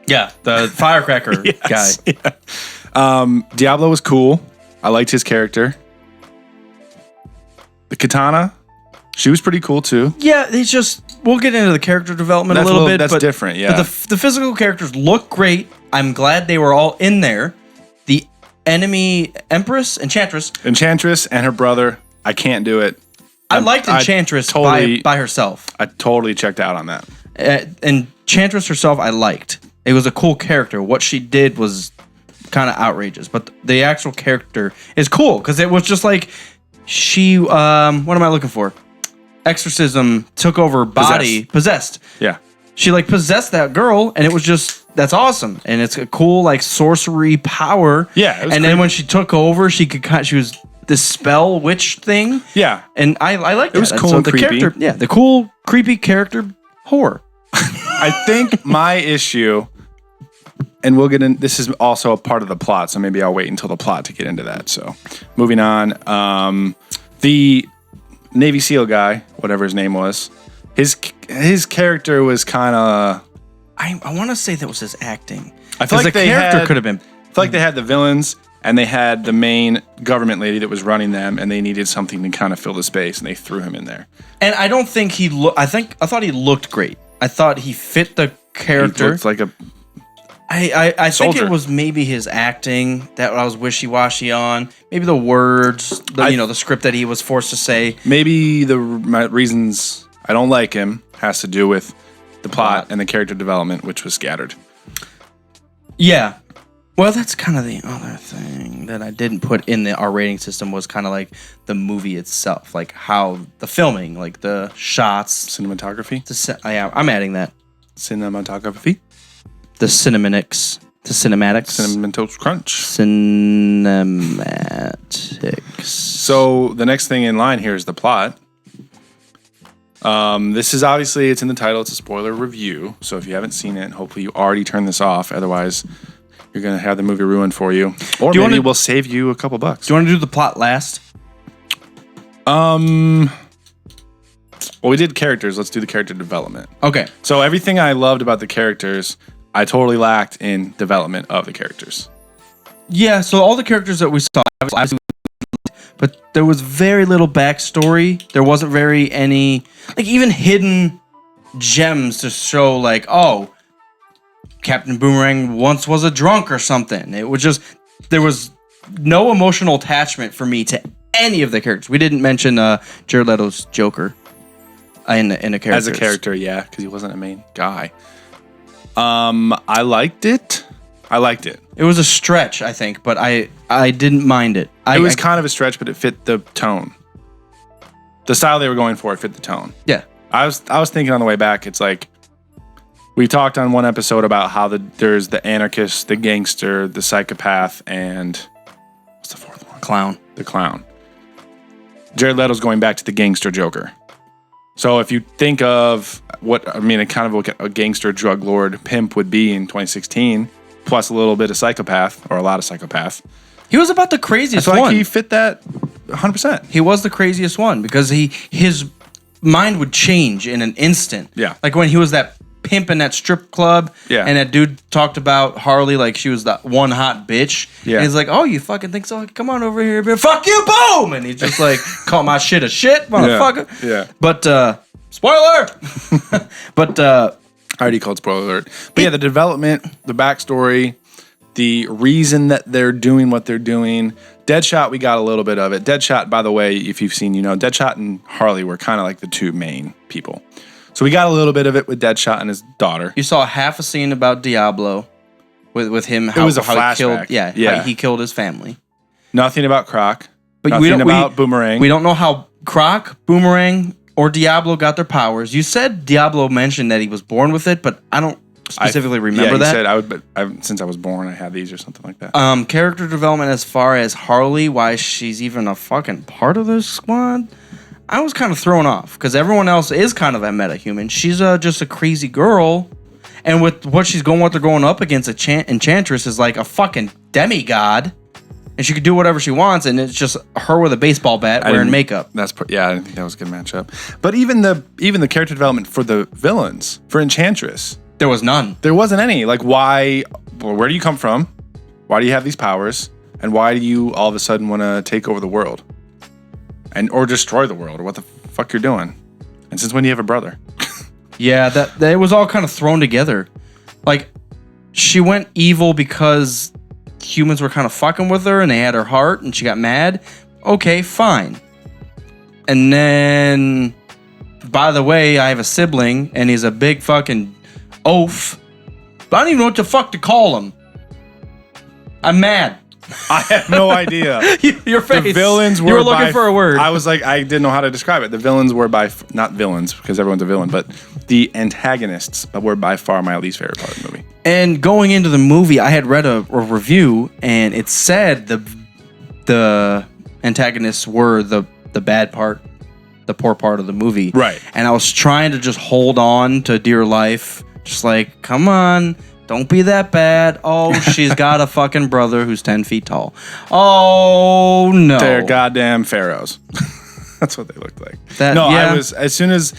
Yeah, the firecracker guy. Yeah. Diablo was cool. I liked his character. The Katana, she was pretty cool too. Yeah, it's just we'll get into the character development a little bit. That's but, different, yeah. But the physical characters look great. I'm glad they were all in there. The enemy Enchantress. Enchantress and her brother. I can't do it. I liked Enchantress by herself. I totally checked out on that. Enchantress herself, I liked. It was a cool character. What she did was kind of outrageous, but the actual character is cool because it was just like she. What am I looking for? Exorcism took over body. Possessed. Yeah. She like possessed that girl, and it was just that's awesome, and it's a cool like sorcery power. Yeah, it was and then when she took over, she was this spell witch thing. Yeah, and I liked it. It was cool and the creepy. Character, yeah, the cool creepy character horror. I think my issue, and we'll get in. This is also a part of the plot, so maybe I'll wait until the plot to get into that. So, moving on, the Navy SEAL guy, whatever his name was. His character was kind of. I want to say that was his acting. I feel like the character could have been. I feel like they had the villains and they had the main government lady that was running them, and they needed something to kind of fill the space, and they threw him in there. And I don't think he looked. I thought he looked great. I thought he fit the character. He looked like a. I think soldier. it was maybe his acting that I was wishy-washy on. Maybe the words, the script that he was forced to say. Maybe my reasons I don't like him has to do with the plot and the character development, which was scattered. Yeah. Well, that's kind of the other thing that I didn't put in our rating system was kind of like the movie itself, like how the filming, like the shots, Cinematography. I'm adding that. Cinematography. The cinematics. Cinnamon Crunch. Cinematics. So the next thing in line here is the plot. This is obviously, it's in the title. It's a spoiler review. So if you haven't seen it, hopefully you already turned this off. Otherwise, you're going to have the movie ruined for you. Or maybe we'll save you a couple bucks. Do you want to do the plot last? Well, we did characters. Let's do the character development. Okay. So everything I loved about the characters, I totally lacked in development of the characters. Yeah, so all the characters that we saw, but there was very little backstory. There wasn't any, like, even hidden gems to show, like, oh, Captain Boomerang once was a drunk or something. It was just, there was no emotional attachment for me to any of the characters. We didn't mention Jared Leto's Joker in the character. As a character, yeah, because he wasn't a main guy. I liked it. It was a stretch, I think, but I didn't mind it. It was kind of a stretch, but it fit the tone. The style they were going for, it fit the tone. Yeah. I was thinking on the way back, it's like, we talked on one episode about how there's the anarchist, the gangster, the psychopath, and what's the fourth one? Clown. The clown. Jared Leto's going back to the gangster Joker. So if you think of kind of a gangster drug lord pimp would be in 2016, plus a little bit of psychopath, or a lot of psychopath. He was about the craziest I feel one. like he fit that 100%. He was the craziest one because his mind would change in an instant. Yeah. Like when he was that pimp in that strip club. Yeah. And that dude talked about Harley like she was that one hot bitch. Yeah. And he's like, oh, you fucking think so? Come on over here, bitch. Fuck you, boom! And he just like, call my shit a shit, motherfucker. Yeah. But, spoiler! But, I already called spoiler alert. But yeah, the development, the backstory, the reason that they're doing what they're doing. Deadshot, we got a little bit of it. Deadshot, by the way, if you've seen, Deadshot and Harley were kind of like the two main people. So we got a little bit of it with Deadshot and his daughter. you saw half a scene about Diablo with him. How, It was a how he flashback. killed, Yeah. how he killed his family. Nothing about Croc. But Nothing about Boomerang. We don't know how Croc, Boomerang, or Diablo got their powers. You said Diablo mentioned that he was born with it, but I don't specifically remember he that. said since I was born, I had these or something like that. Character development as far as Harley, why she's even a fucking part of this squad, I was kind of thrown off because everyone else is kind of a metahuman. She's just a crazy girl, and with what they're going up against, Enchantress is like a fucking demigod. And she could do whatever she wants, and it's just her with a baseball bat wearing makeup. I didn't think that was a good matchup. But even the character development for the villains, for Enchantress, There was none. There wasn't any. Like, why? Where do you come from? Why do you have these powers? And why do you all of a sudden want to take over the world? Or destroy the world? Or what the fuck you're doing? And since when do you have a brother? Yeah, that it was all kind of thrown together. Like, she went evil because humans were kind of fucking with her and they had her heart and she got mad. Okay, fine. And then, by the way, I have a sibling and he's a big fucking oaf. But I don't even know what the fuck to call him. I'm mad. I have no idea. Your face. The villains were You were looking for a word. I was like, I didn't know how to describe it. The villains were not villains, because everyone's a villain, but the antagonists were by far my least favorite part of the movie. And going into the movie, I had read a review, and it said the antagonists were the bad part, the poor part of the movie. Right. And I was trying to just hold on to dear life, just like, come on, don't be that bad. Oh, she's got a fucking brother who's 10 feet tall. Oh, no. They're goddamn pharaohs. That's what they looked like. Yeah. I was, as soon as,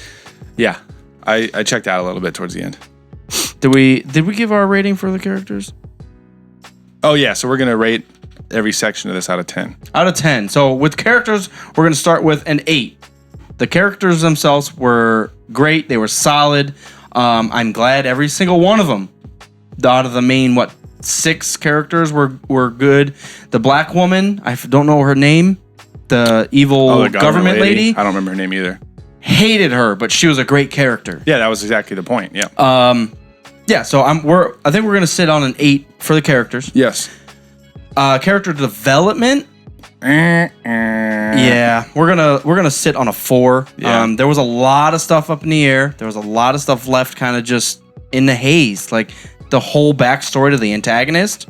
I checked out a little bit towards the end. Did we give our rating for the characters? Oh, yeah, so we're going to rate every section of this out of 10. Out of 10. So with characters, we're going to start with an 8. The characters themselves were great. They were solid. I'm glad every single one of them, out of the main, 6 characters were good. The black woman, I don't know her name, the evil The government lady. I don't remember her name either. Hated her, but she was a great character. Yeah, that was exactly the point. Yeah. Yeah, so I think we're going to sit on an 8 for the characters. Yes. Character development, yeah, we're gonna sit on a 4. Yeah. There was a lot of stuff up in the air. There was a lot of stuff left kind of just in the haze. Like the whole backstory to the antagonist.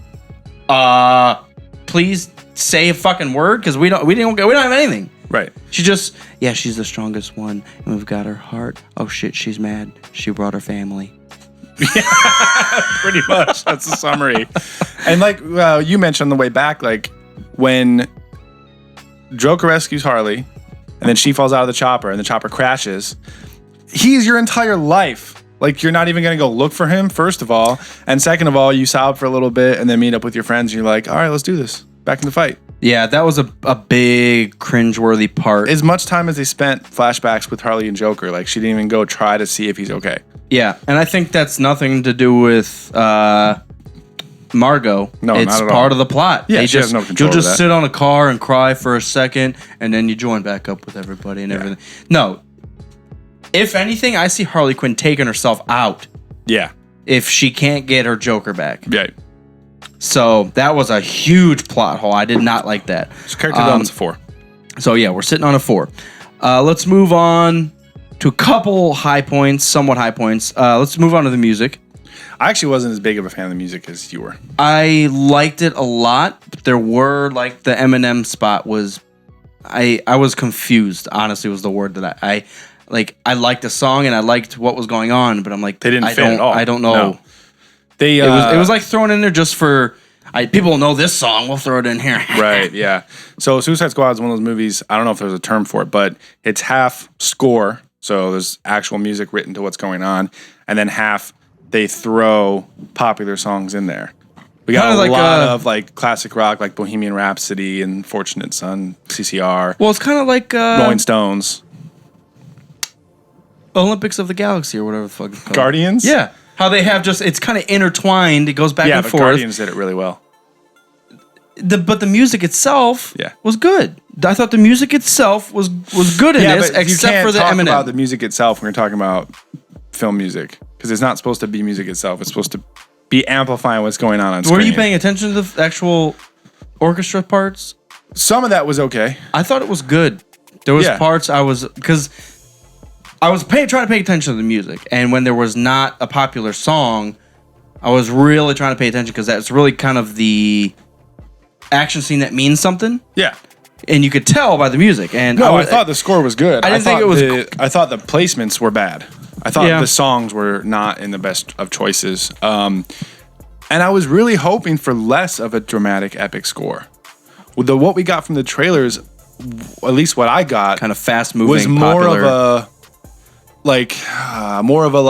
Please say a fucking word, because we don't have anything. Right. She's the strongest one, and we've got her heart. Oh shit, she's mad. She brought her family. Pretty much. That's the summary. And like you mentioned on the way back, like when Joker rescues Harley and then she falls out of the chopper and the chopper crashes, he's your entire life. Like, you're not even going to go look for him, first of all. And second of all, you sob for a little bit and then meet up with your friends and you're like, all right, let's do this. Back in the fight. Yeah, that was a big cringeworthy part. As much time as they spent flashbacks with Harley and Joker, like, she didn't even go try to see if he's okay. Yeah, and I think that's nothing to do with Margot. No, it's not at part all. of the plot. Yeah, she has no control You'll over just that. sit on a car and cry for a second, and then you join back up with everybody and everything. No, if anything, I see Harley Quinn taking herself out Yeah. if she can't get her Joker back. Yeah. So that was a huge plot hole. I did not like that. So character development's a 4. So yeah, we're sitting on a 4. Let's move on to a couple high points, somewhat high points. Let's move on to the music. I actually wasn't as big of a fan of the music as you were. I liked it a lot, but there were, like, the Eminem spot was, I was confused, honestly, was the word that I liked the song and I liked what was going on, but I'm like, They didn't fit at all. I don't know. No. They It was like thrown in there just for, people know this song, we'll throw it in here. Right, yeah. So Suicide Squad is one of those movies, I don't know if there's a term for it, but it's half score, so there's actual music written to what's going on, and then half they throw popular songs in there. We got Kinda a like lot of like classic rock, like Bohemian Rhapsody and Fortunate Son, CCR, Well, it's kind of like Rolling Stones, Olympics of the Galaxy or whatever the fuck it's called. Guardians. Yeah. How they have just, it's kind of intertwined. It goes back Yeah, and but forth. Guardians did it really well. But the music itself Yeah. was good. I thought the music itself was good in this, but you except can't for the talk Eminem. about the music itself when you're talking about film music, because it's not supposed to be music itself. It's supposed to be amplifying what's going on screen. Were you paying attention to the actual orchestra parts? Some of that was okay. I thought it was good. There was Yeah. parts because I was trying to pay attention to the music, and when there was not a popular song, I was really trying to pay attention because that's really kind of the action scene that means something, Yeah. and you could tell by the music. And No, I thought the score was good. I didn't think it was. I thought the placements were bad. I thought Yeah. the songs were not in the best of choices. And I was really hoping for less of a dramatic, epic score. With what we got from the trailers, at least what I got, kind of fast moving, was more of a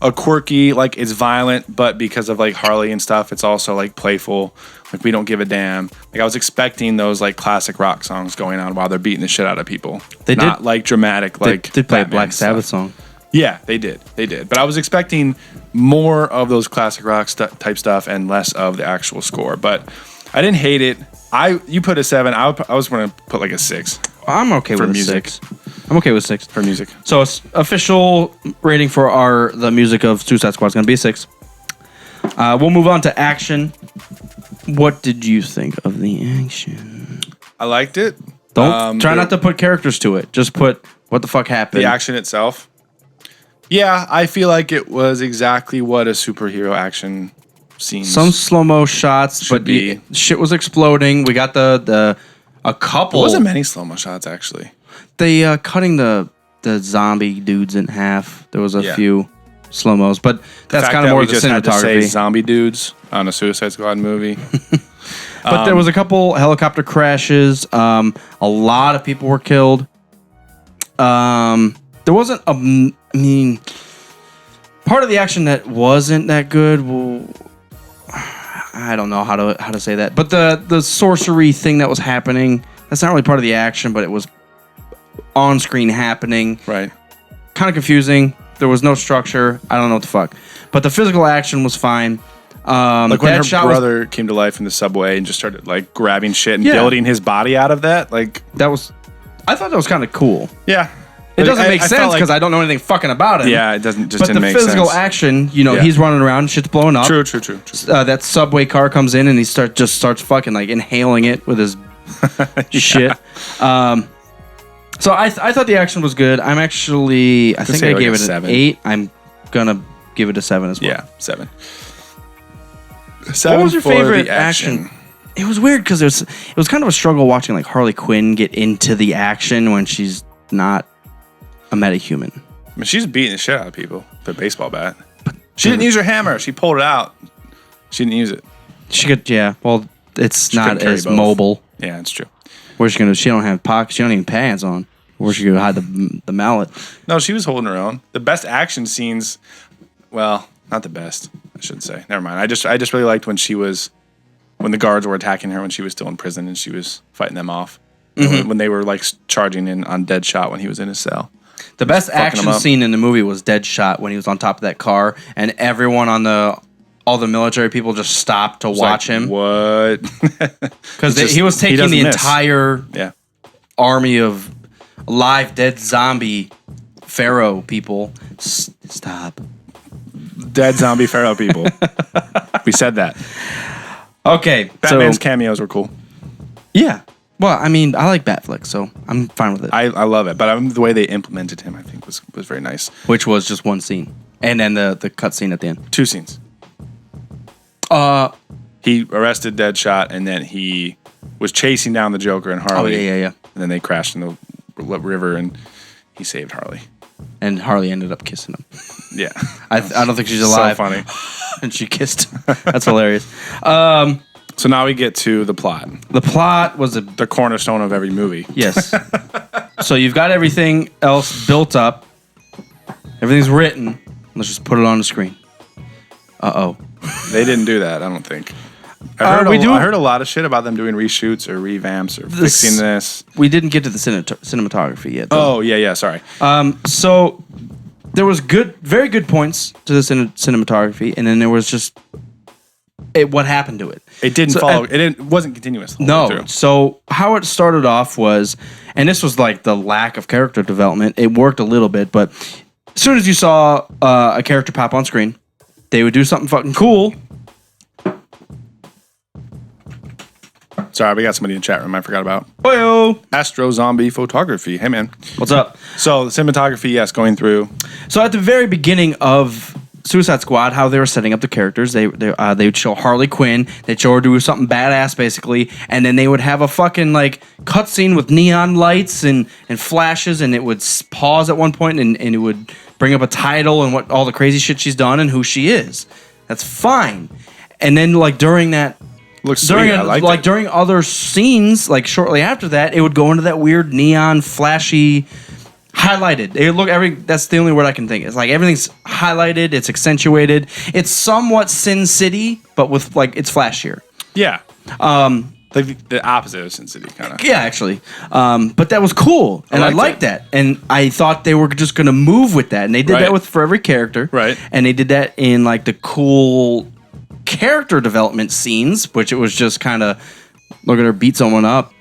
a quirky, like it's violent, but because of like Harley and stuff, it's also like playful. Like we don't give a damn. Like I was expecting those like classic rock songs going on while they're beating the shit out of people. They not did like dramatic. Like they play a Batman Black Sabbath stuff. song. Yeah, they did. But I was expecting more of those classic rock type stuff and less of the actual score. But I didn't hate it. You put a 7. I was going to put like a 6 I'm okay for with music. a 6. I'm okay with 6 For music. So it's official rating for the music of Suicide Squad is going to be a 6. We'll move on to action. What did you think of the action? I liked it. Don't try not to put characters to it. Just put what the fuck happened. The action itself. Yeah, I feel like it was exactly what a superhero action scene. Some slow-mo shots, Should but be. shit was exploding. We got a couple. It wasn't many slow-mo shots, actually. They cutting the zombie dudes in half. There was a Yeah. few slow-mos, but that's fact kind of that more we the just had to say cinematography. zombie dudes on a Suicide Squad movie. But there was a couple helicopter crashes. A lot of people were killed. There wasn't part of the action that wasn't that good. Well, I don't know how to say that. But the sorcery thing that was happening, that's not really part of the action, but it was on screen happening. Right. Kind of confusing. There was no structure. I don't know what the fuck. But the physical action was fine. Like when her Deadshot brother came to life in the subway and just started like grabbing shit and Yeah. building his body out of that. Like, I thought that was kind of cool. yeah. It doesn't I make felt sense like- because I don't know anything fucking about it. Yeah, it doesn't just But didn't the make physical sense. action, Yeah. he's running around, shit's blowing up. True. That subway car comes in and he starts fucking like inhaling it with his shit. So I thought the action was good. I think say I like gave a it an 7. 8. I'm gonna give it a 7 as well. Yeah, 7. What was your for favorite the action? It was weird because it was kind of a struggle watching like Harley Quinn get into the action when she's not a metahuman. I mean, she's beating the shit out of people with a baseball bat. She didn't use her hammer. She pulled it out. She didn't use it. She could, yeah. Well, it's couldn't not carry as both. mobile. Yeah, it's true. Where's she gonna? She don't have pockets. She don't even pants on. Where's she gonna hide the mallet? No, she was holding her own. The best action scenes, well, not the best, I should say. Never mind. I just really liked when the guards were attacking her when she was still in prison and she was fighting them off. When they were like charging in on Deadshot when he was in his cell. The best fucking action him up. scene in the movie was Deadshot when he was on top of that car and everyone on all the military people just stopped to watch Like, him What? because just- he was he taking doesn't the miss. entire Yeah. army of live dead zombie pharaoh people. Stop. Dead zombie pharaoh people. We said that. Okay, Batman's so cameos were cool. yeah. Well, I mean, I like Batfleck, so I'm fine with it. I love it, but the way they implemented him, I think, was very nice. Which was just one scene, and then the cut scene at the end. 2 scenes. He arrested Deadshot, and then he was chasing down the Joker and Harley. yeah. And then they crashed in the river, and he saved Harley. And Harley ended up kissing him. Yeah. I don't think she's alive. So funny. And she kissed him. That's hilarious. So now we get to the plot. The plot was The cornerstone of every movie. yes. So you've got everything else built up. Everything's written. Let's just put it on the screen. Uh-oh. They didn't do that, I don't think. I heard a lot of shit about them doing reshoots or revamps or fixing this. We didn't get to the cinematography yet, though. Oh, yeah, sorry. So there was very good points to the cinematography, and then there was just what happened to it. It didn't So follow. at- It wasn't continuous. the whole way No. through. So how it started off was, and this was like the lack of character development. It worked a little bit, but as soon as you saw a character pop on screen, they would do something fucking cool. Sorry, we got somebody in the chat room I forgot about. Boyo. Astro Zombie Photography. Hey, man. What's up? So the cinematography, yes, going through. So at the very beginning of Suicide Squad, how they were setting up the characters, they would show Harley Quinn, they'd show her do something badass basically, and then they would have a fucking like cutscene with neon lights and flashes, and it would pause at one point, and it would bring up a title and what all the crazy shit she's done and who she is. That's fine. And then like during that. Looks sweet. I liked it. During other scenes, like shortly after that, it would go into that weird neon, flashy highlighted. That's the only word I can think. It's like everything's highlighted. It's accentuated. It's somewhat Sin City, but with like it's flashier. Yeah. Like the opposite of Sin City, kind of. Yeah, actually. But that was cool, and I liked that. And I thought they were just gonna move with that, and they did that for every character. Right. And they did that in like the cool character development scenes, which it was just kind of look at her beat someone up,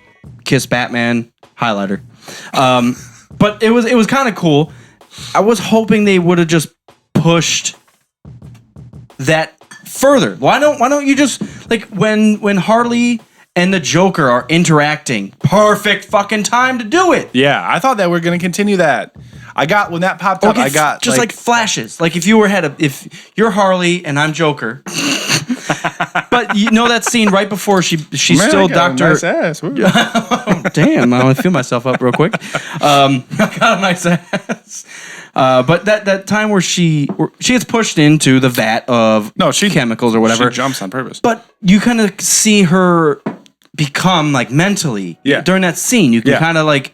kiss Batman, highlighter. But it was kind of cool. I was hoping they would have just pushed that further. Why don't you just like when Harley and the Joker are interacting? Perfect fucking time to do it. Yeah, I thought that we are going to continue that. When that popped up, I got just like flashes. Like if you're Harley and I'm Joker. But you know that scene right before she's still Dr. Nice ass. Oh, damn, I want to feel myself up real quick. I got a nice ass. But that time where she gets pushed into the vat of chemicals or whatever. She jumps on purpose. But you kind of see her become like mentally. Yeah. During that scene, you can kind of like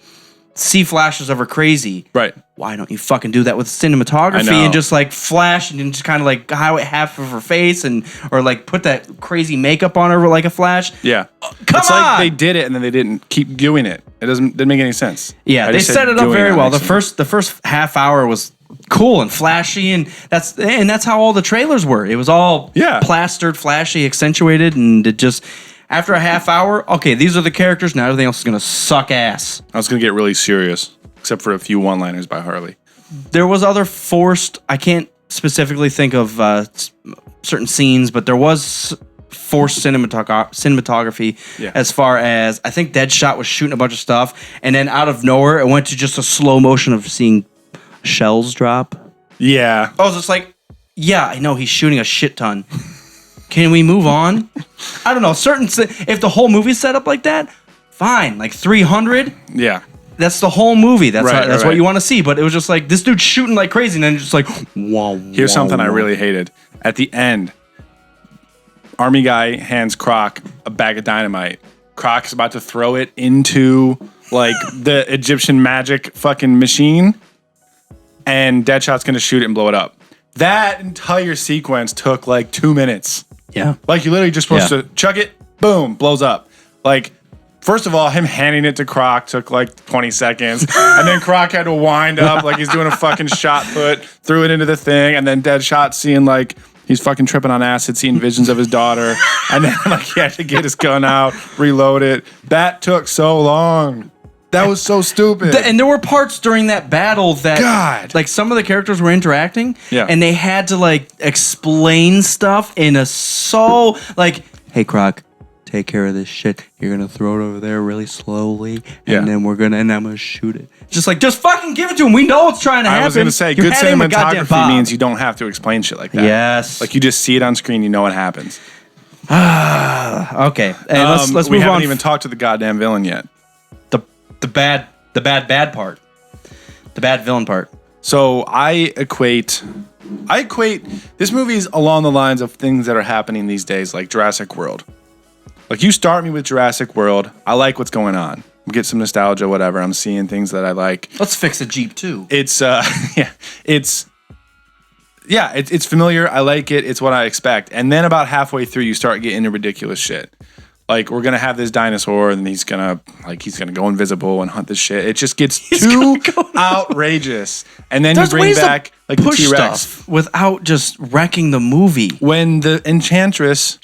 see flashes of her crazy. Right. Why don't you fucking do that with cinematography and just like flash and just kind of like highlight half of her face or like put that crazy makeup on her like a flash? Yeah. Come it's on! like they did it and then they didn't keep doing it. It didn't make any sense. Yeah, they set it up very well. The first half hour was cool and flashy, and that's how all the trailers were. It was all plastered, flashy, accentuated, and it just after a half hour, okay, these are the characters. Now everything else is gonna suck ass. I was gonna get really serious, except for a few one-liners by Harley. There was other forced. I can't specifically think of certain scenes, but there was forced cinematography as far as I think Deadshot was shooting a bunch of stuff, and then out of nowhere it went to just a slow motion of seeing shells drop. Yeah. I was just like, yeah, I know he's shooting a shit ton. Can we move on? I don't know. If the whole movie's set up like that, fine. Like 300. Yeah. That's the whole movie. That's Right. what you want to see. But it was just like this dude's shooting like crazy, and then just like, wow. Here's something I really hated. At the end, Army guy hands Croc a bag of dynamite. Croc's about to throw it into like the Egyptian magic fucking machine, and Deadshot's gonna shoot it and blow it up. That entire sequence took like 2 minutes. Yeah. Like you literally just supposed to chuck it, boom, blows up. Like, first of all, him handing it to Croc took like 20 seconds. And then Croc had to wind up like he's doing a fucking shot put, threw it into the thing, and then Deadshot seeing like he's fucking tripping on acid, seeing visions of his daughter. And then like he had to get his gun out, reload it. That took so long. That was so stupid. And there were parts during that battle that like some of the characters were interacting and they had to like explain stuff in a like, hey Croc, take care of this shit. You're gonna throw it over there really slowly, and then I'm gonna shoot it. Just fucking give it to him. We know what's trying to happen. I was gonna say, good cinematography means you don't have to explain shit like that. Yes. Like you just see it on screen, you know what happens. Okay. And let's move on. We haven't even talked to the goddamn villain yet. The bad part. The bad villain part. So I equate this movie's along the lines of things that are happening these days, like Jurassic World. Like you start me with Jurassic World, I like what's going on. Get some nostalgia, whatever. I'm seeing things that I like. Let's fix a Jeep too. It's it's familiar. I like it. It's what I expect. And then about halfway through, you start getting into ridiculous shit. Like we're gonna have this dinosaur, and he's gonna go invisible and hunt this shit. It just gets too outrageous. And then you bring back like the T-Rex stuff without just wrecking the movie. When the Enchantress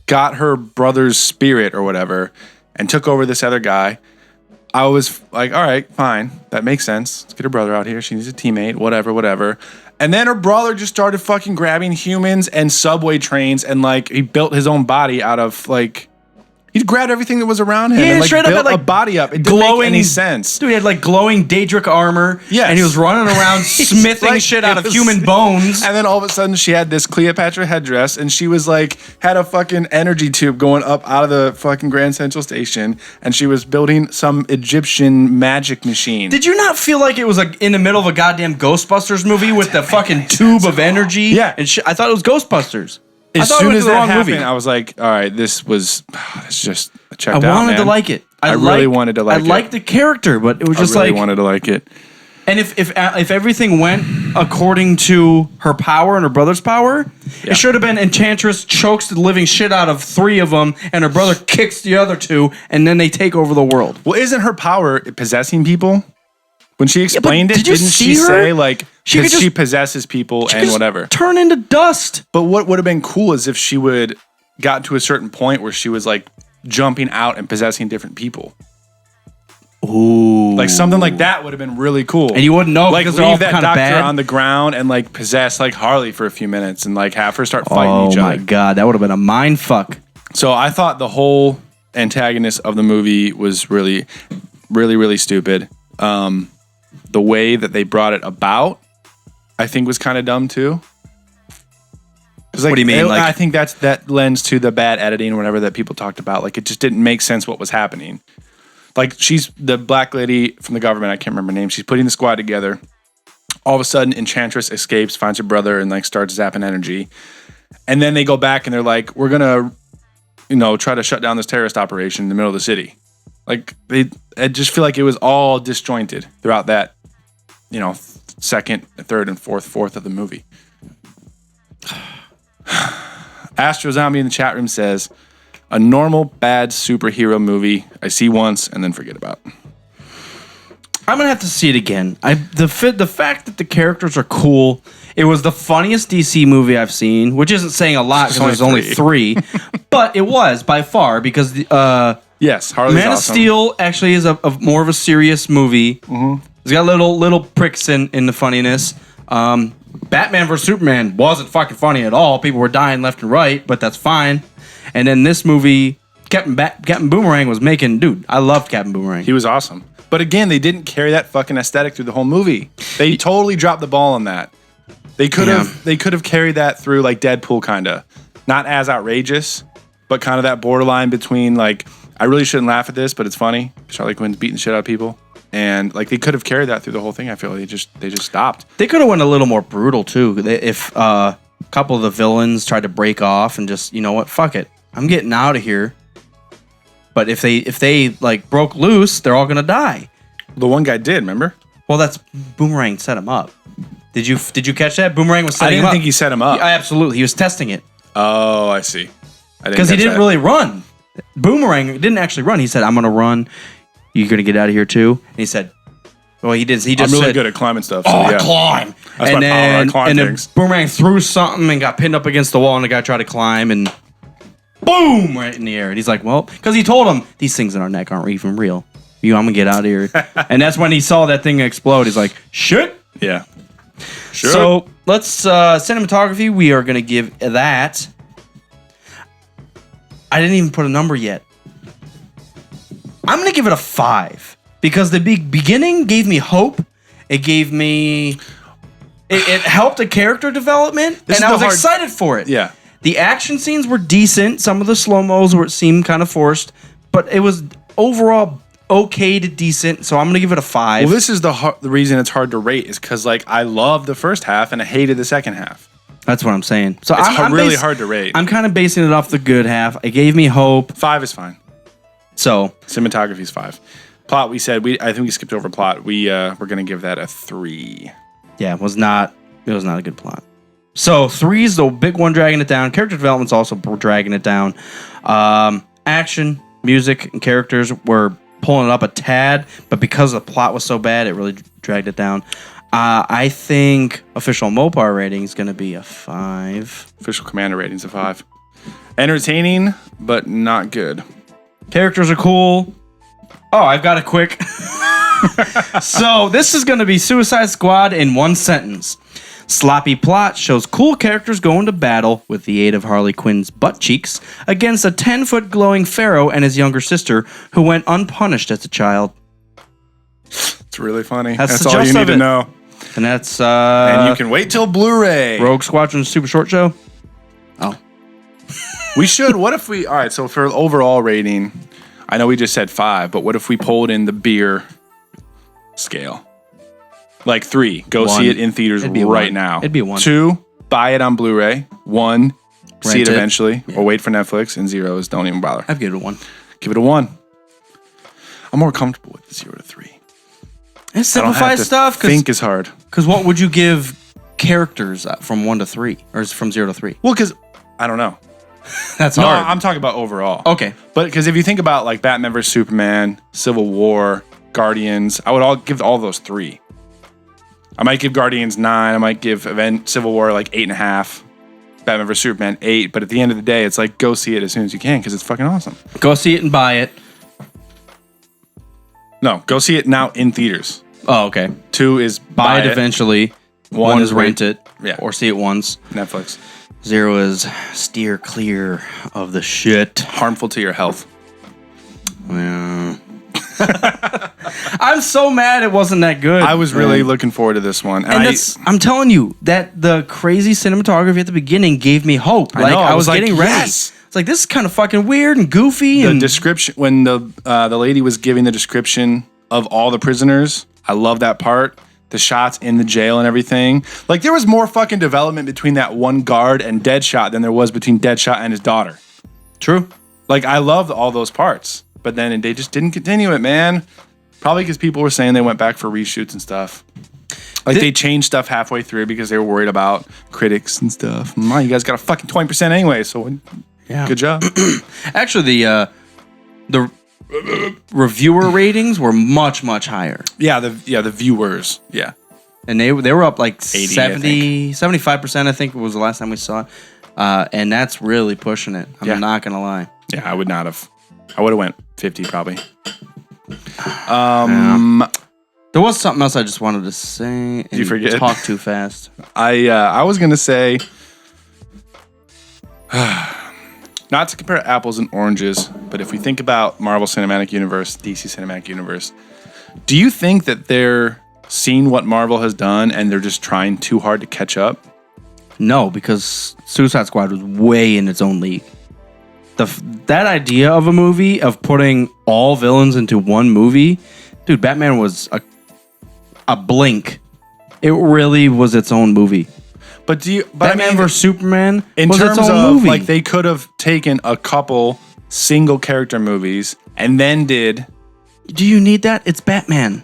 got her brother's spirit or whatever and took over this other guy, I was like, all right, fine, that makes sense. Let's get her brother out here. She needs a teammate, whatever. And then her brother just started fucking grabbing humans and subway trains, and like he built his own body out of like. He grabbed everything that was around him and like built a body up. It didn't make any sense. Dude, he had like glowing Daedric armor. Yes. And he was running around smithing like, shit out of human bones. And then all of a sudden she had this Cleopatra headdress, and she was like, had a fucking energy tube going up out of the fucking Grand Central Station, and she was building some Egyptian magic machine. Did you not feel like it was like in the middle of a goddamn Ghostbusters movie with the fucking tube of energy? Yeah. And I thought it was Ghostbusters. As soon as that happened, I was like, all right, it's just checked out, I wanted to like it. I really wanted to like it. I liked the character, but it was just I really wanted to like it. And if everything went according to her power and her brother's power, it should have been Enchantress chokes the living shit out of 3 of them, and her brother kicks the other 2, and then they take over the world. Well, isn't her power possessing people? When she explained it, did you didn't see she her? say like She could she just- possesses people She and just whatever? turn into dust. But what would have been cool is if she would got to a certain point where she was like jumping out and possessing different people. Ooh. Like something like that would have been really cool. And you wouldn't know like because they're all leave that kind of doctor bad. on the ground and like possess like Harley for a few minutes and like have her start fighting each Oh my other. god, that would have been a mind fuck. So I thought the whole antagonist of the movie was really, really, really stupid. The way that they brought it about, I think, was kind of dumb too. Like, What do you mean? I think that lends to the bad editing or whatever that people talked about. Like, it just didn't make sense what was happening. Like, she's the black lady from the government. I can't remember her name. She's putting the squad together. All of a sudden, Enchantress escapes, finds her brother, and like starts zapping energy. And then they go back and they're like, "We're gonna, try to shut down this terrorist operation in the middle of the city." Like, I just feel like it was all disjointed throughout that, second, third, and fourth of the movie. Astro Zombie in the chat room says, "A normal bad superhero movie I see once and then forget about." I'm gonna have to see it again. The fact that the characters are cool. It was the funniest DC movie I've seen, which isn't saying a lot because there's only 3, but it was by far because Yes, Harley's Man of awesome. Steel actually is a more of a serious movie. Mm-hmm. It's got little pricks in the funniness. Batman vs Superman wasn't fucking funny at all. People were dying left and right, but that's fine. And then this movie, Captain Boomerang was making. Dude, I loved Captain Boomerang. He was awesome. But again, they didn't carry that fucking aesthetic through the whole movie. They totally dropped the ball on that. They could have carried that through like Deadpool kinda. Not as outrageous, but kind of that borderline between like, I really shouldn't laugh at this, but it's funny. Charlie Quinn's beating the shit out of people. And like they could have carried that through the whole thing. I feel like they just stopped. They could have went a little more brutal too. If a couple of the villains tried to break off and just, you know what, fuck it, I'm getting out of here. But if they like broke loose, they're all gonna die. The one guy did, remember? Well, that's Boomerang set him up. Did you catch that? Boomerang was I setting him didn't up. think he set him up. Absolutely, he was testing it Oh, I see. because he didn't really run. Boomerang didn't actually run. He said, "I'm gonna run. You're gonna get out of here too." And he said, "Well, he did. He just I'm really said, good at climbing stuff. So oh, yeah. climb." That's and my power. I then, climb and then things. Boomerang threw something and got pinned up against the wall, and the guy tried to climb and boom, right in the air. And he's like, "Well," because he told him these things in our neck aren't even real. I'm gonna get out of here. And that's when he saw that thing explode. He's like, "Shit." Yeah. Sure. So let's cinematography. We are gonna give that. I didn't even put a number yet. I'm gonna give it a 5 because the beginning gave me hope. It gave me. It helped the character development, This and is I was the hard- excited for it. Yeah. The action scenes were decent. Some of the slow-mos seemed kind of forced, but it was overall okay to decent. So I'm gonna give it a 5. Well, this is the reason it's hard to rate is because like I loved the first half and I hated the second half. That's what I'm saying. So It's I'm really hard to rate. I'm kind of basing it off the good half. It gave me hope. 5 is fine. So Cinematography is 5. Plot, I think we skipped over plot. We're gonna give that a 3. yeah, it was not a good plot. So 3 is the big one dragging it down. Character development's also dragging it down. Action, music, and characters were pulling it up a tad, but because the plot was so bad, it really dragged it down. I think official Mopar rating is going to be a 5. Official Commander rating's a 5. Entertaining, but not good. Characters are cool. Oh, I've got a quick. So this is going to be Suicide Squad in one sentence. Sloppy plot shows cool characters going to battle with the aid of Harley Quinn's butt cheeks against a 10-foot glowing pharaoh and his younger sister who went unpunished as a child. It's really funny. That's That's the all you gist need of to it. know. And that's And you can wait till Blu-ray. Rogue Squadron Super Short Show. Oh, We should. What if we? All right. So for overall rating, I know we just said 5, but what if we pulled in the beer scale? Like 3, go 1. see it in theaters It'd be a right 1. now. It'd be a 1. 2, buy it on Blu-ray. 1, see Rent it it. eventually, or wait for Netflix. And 0 is don't even bother. I've given it a 1. Give it a 1. I'm more comfortable with the 0 to 3. It I don't have simplifies to stuff think is hard. because what would you give characters from 1 to 3 or is it from 0 to 3? Well, because I don't know. That's No, hard. I'm talking about overall. Okay. But because if you think about like Batman vs Superman, Civil War, Guardians, I would give all those 3. I might give Guardians 9. I might give Civil War like 8.5. Batman vs Superman 8. But at the end of the day, it's like go see it as soon as you can because it's fucking awesome. Go see it and buy it. No, go see it now in theaters. Oh, okay. 2 is Buy it eventually. 1 is rent it. Yeah. Or see it once. Netflix. 0 is steer clear of the shit. Harmful to your health. Yeah. I'm so mad it wasn't that good. I was really looking forward to this one. And I'm telling you, that the crazy cinematography at the beginning gave me hope. I Like know, I I was was like, getting ready. yes. It's like this is kind of fucking weird and goofy. the And description when the lady was giving the description of all the prisoners, I love that part. The shots in the jail and everything. Like there was more fucking development between that one guard and Deadshot than there was between Deadshot and his daughter. True. Like I loved all those parts, but then they just didn't continue it, man. Probably because people were saying they went back for reshoots and stuff. Like they changed stuff halfway through because they were worried about critics and stuff. Well, you guys got a fucking 20% anyway, so Yeah. good job. Actually, the reviewer ratings were much higher, yeah, the viewers. Yeah. and they were up like 80, 75%. I think was the last time we saw it, and that's really pushing it. I'm Yeah. not gonna lie. Yeah, I would not have. I would have went 50 probably. There was something else I just wanted to say. Did you forget? Talk too fast. I was gonna say, not to compare apples and oranges, but if we think about Marvel Cinematic Universe, DC Cinematic Universe, do you think that they're seeing what Marvel has done and they're just trying too hard to catch up? No, because Suicide Squad was way in its own league. That idea of a movie of putting all villains into one movie, dude, Batman was a blink. It really was its own movie. But Batman vs Superman in was terms its own of movie. like they could have taken a couple single character movies and then did. Do you need that? It's Batman,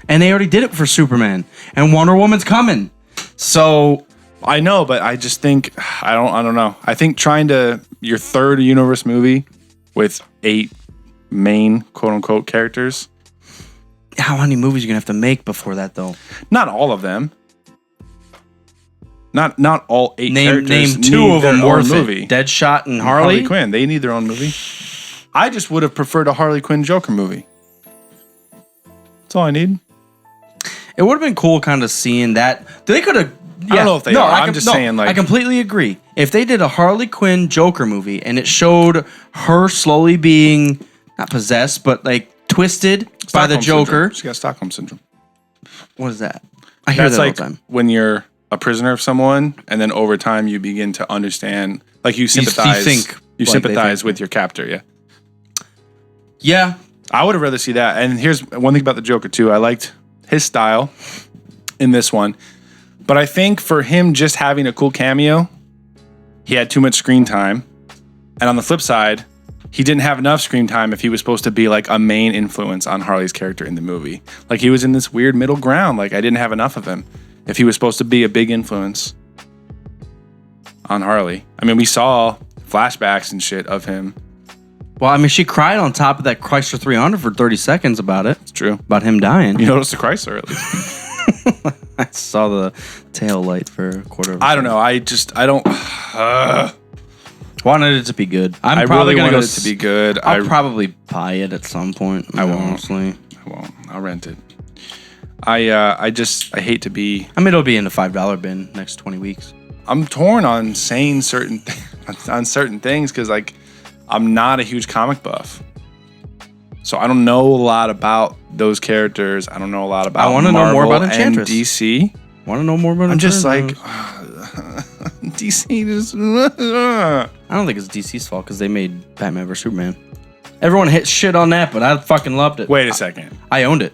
and they already did it for Superman, and Wonder Woman's coming. So I know, but I just think I don't know. I think trying to your third universe movie with 8 main quote unquote characters. how many movies are you gonna have to make before that, though? Not all of them. Not all 8 characters. Name 2 need of them their own worth movie. it. Deadshot and Harley Harley. Quinn. They need their own movie. I just would have preferred a Harley Quinn Joker movie. That's all I need. It would have been cool, kind of seeing that. They could have. I don't know if they are. I'm just saying, like- I completely agree. If they did a Harley Quinn Joker movie and it showed her slowly being not possessed, but like twisted by the Stockholm Joker. Syndrome. She got Stockholm syndrome. What is that? I hear That's that like all the time. when you're a prisoner of someone, and then over time you begin to understand, like you sympathize. think You like they sympathize think. with your captor. Yeah, Yeah, I would have rather see that. And here's one thing about the Joker too. I liked his style in this one, but I think for him just having a cool cameo, he had too much screen time. And on the flip side, he didn't have enough screen time if he was supposed to be like a main influence on Harley's character in the movie. Like he was in this weird middle ground. Like I didn't have enough of him if he was supposed to be a big influence on Harley. I mean, we saw flashbacks and shit of him. well, I mean, she cried on top of that Chrysler 300 for 30 seconds about it, It's true. about him dying. You noticed the Chrysler at least. I saw the tail light for a quarter of a I don't know. I don't. Wanted it to be good. I probably really gonna wanted go it to be good. I'll probably buy it at some point. I won't. Honestly. I won't. I'll rent it. I hate to be. I mean, it'll be in the $5 bin next 20 weeks. I'm torn on saying certain on certain things because like I'm not a huge comic buff, so I don't know a lot about those characters. I don't know a lot about. I wanna know more Marvel about Enchantress. and DC. Want to know more about? I'm just like Enchantress? DC. Just I don't think it's DC's fault because they made Batman vs Superman. Everyone hit shit on that, but I fucking loved it. wait a second. I owned it.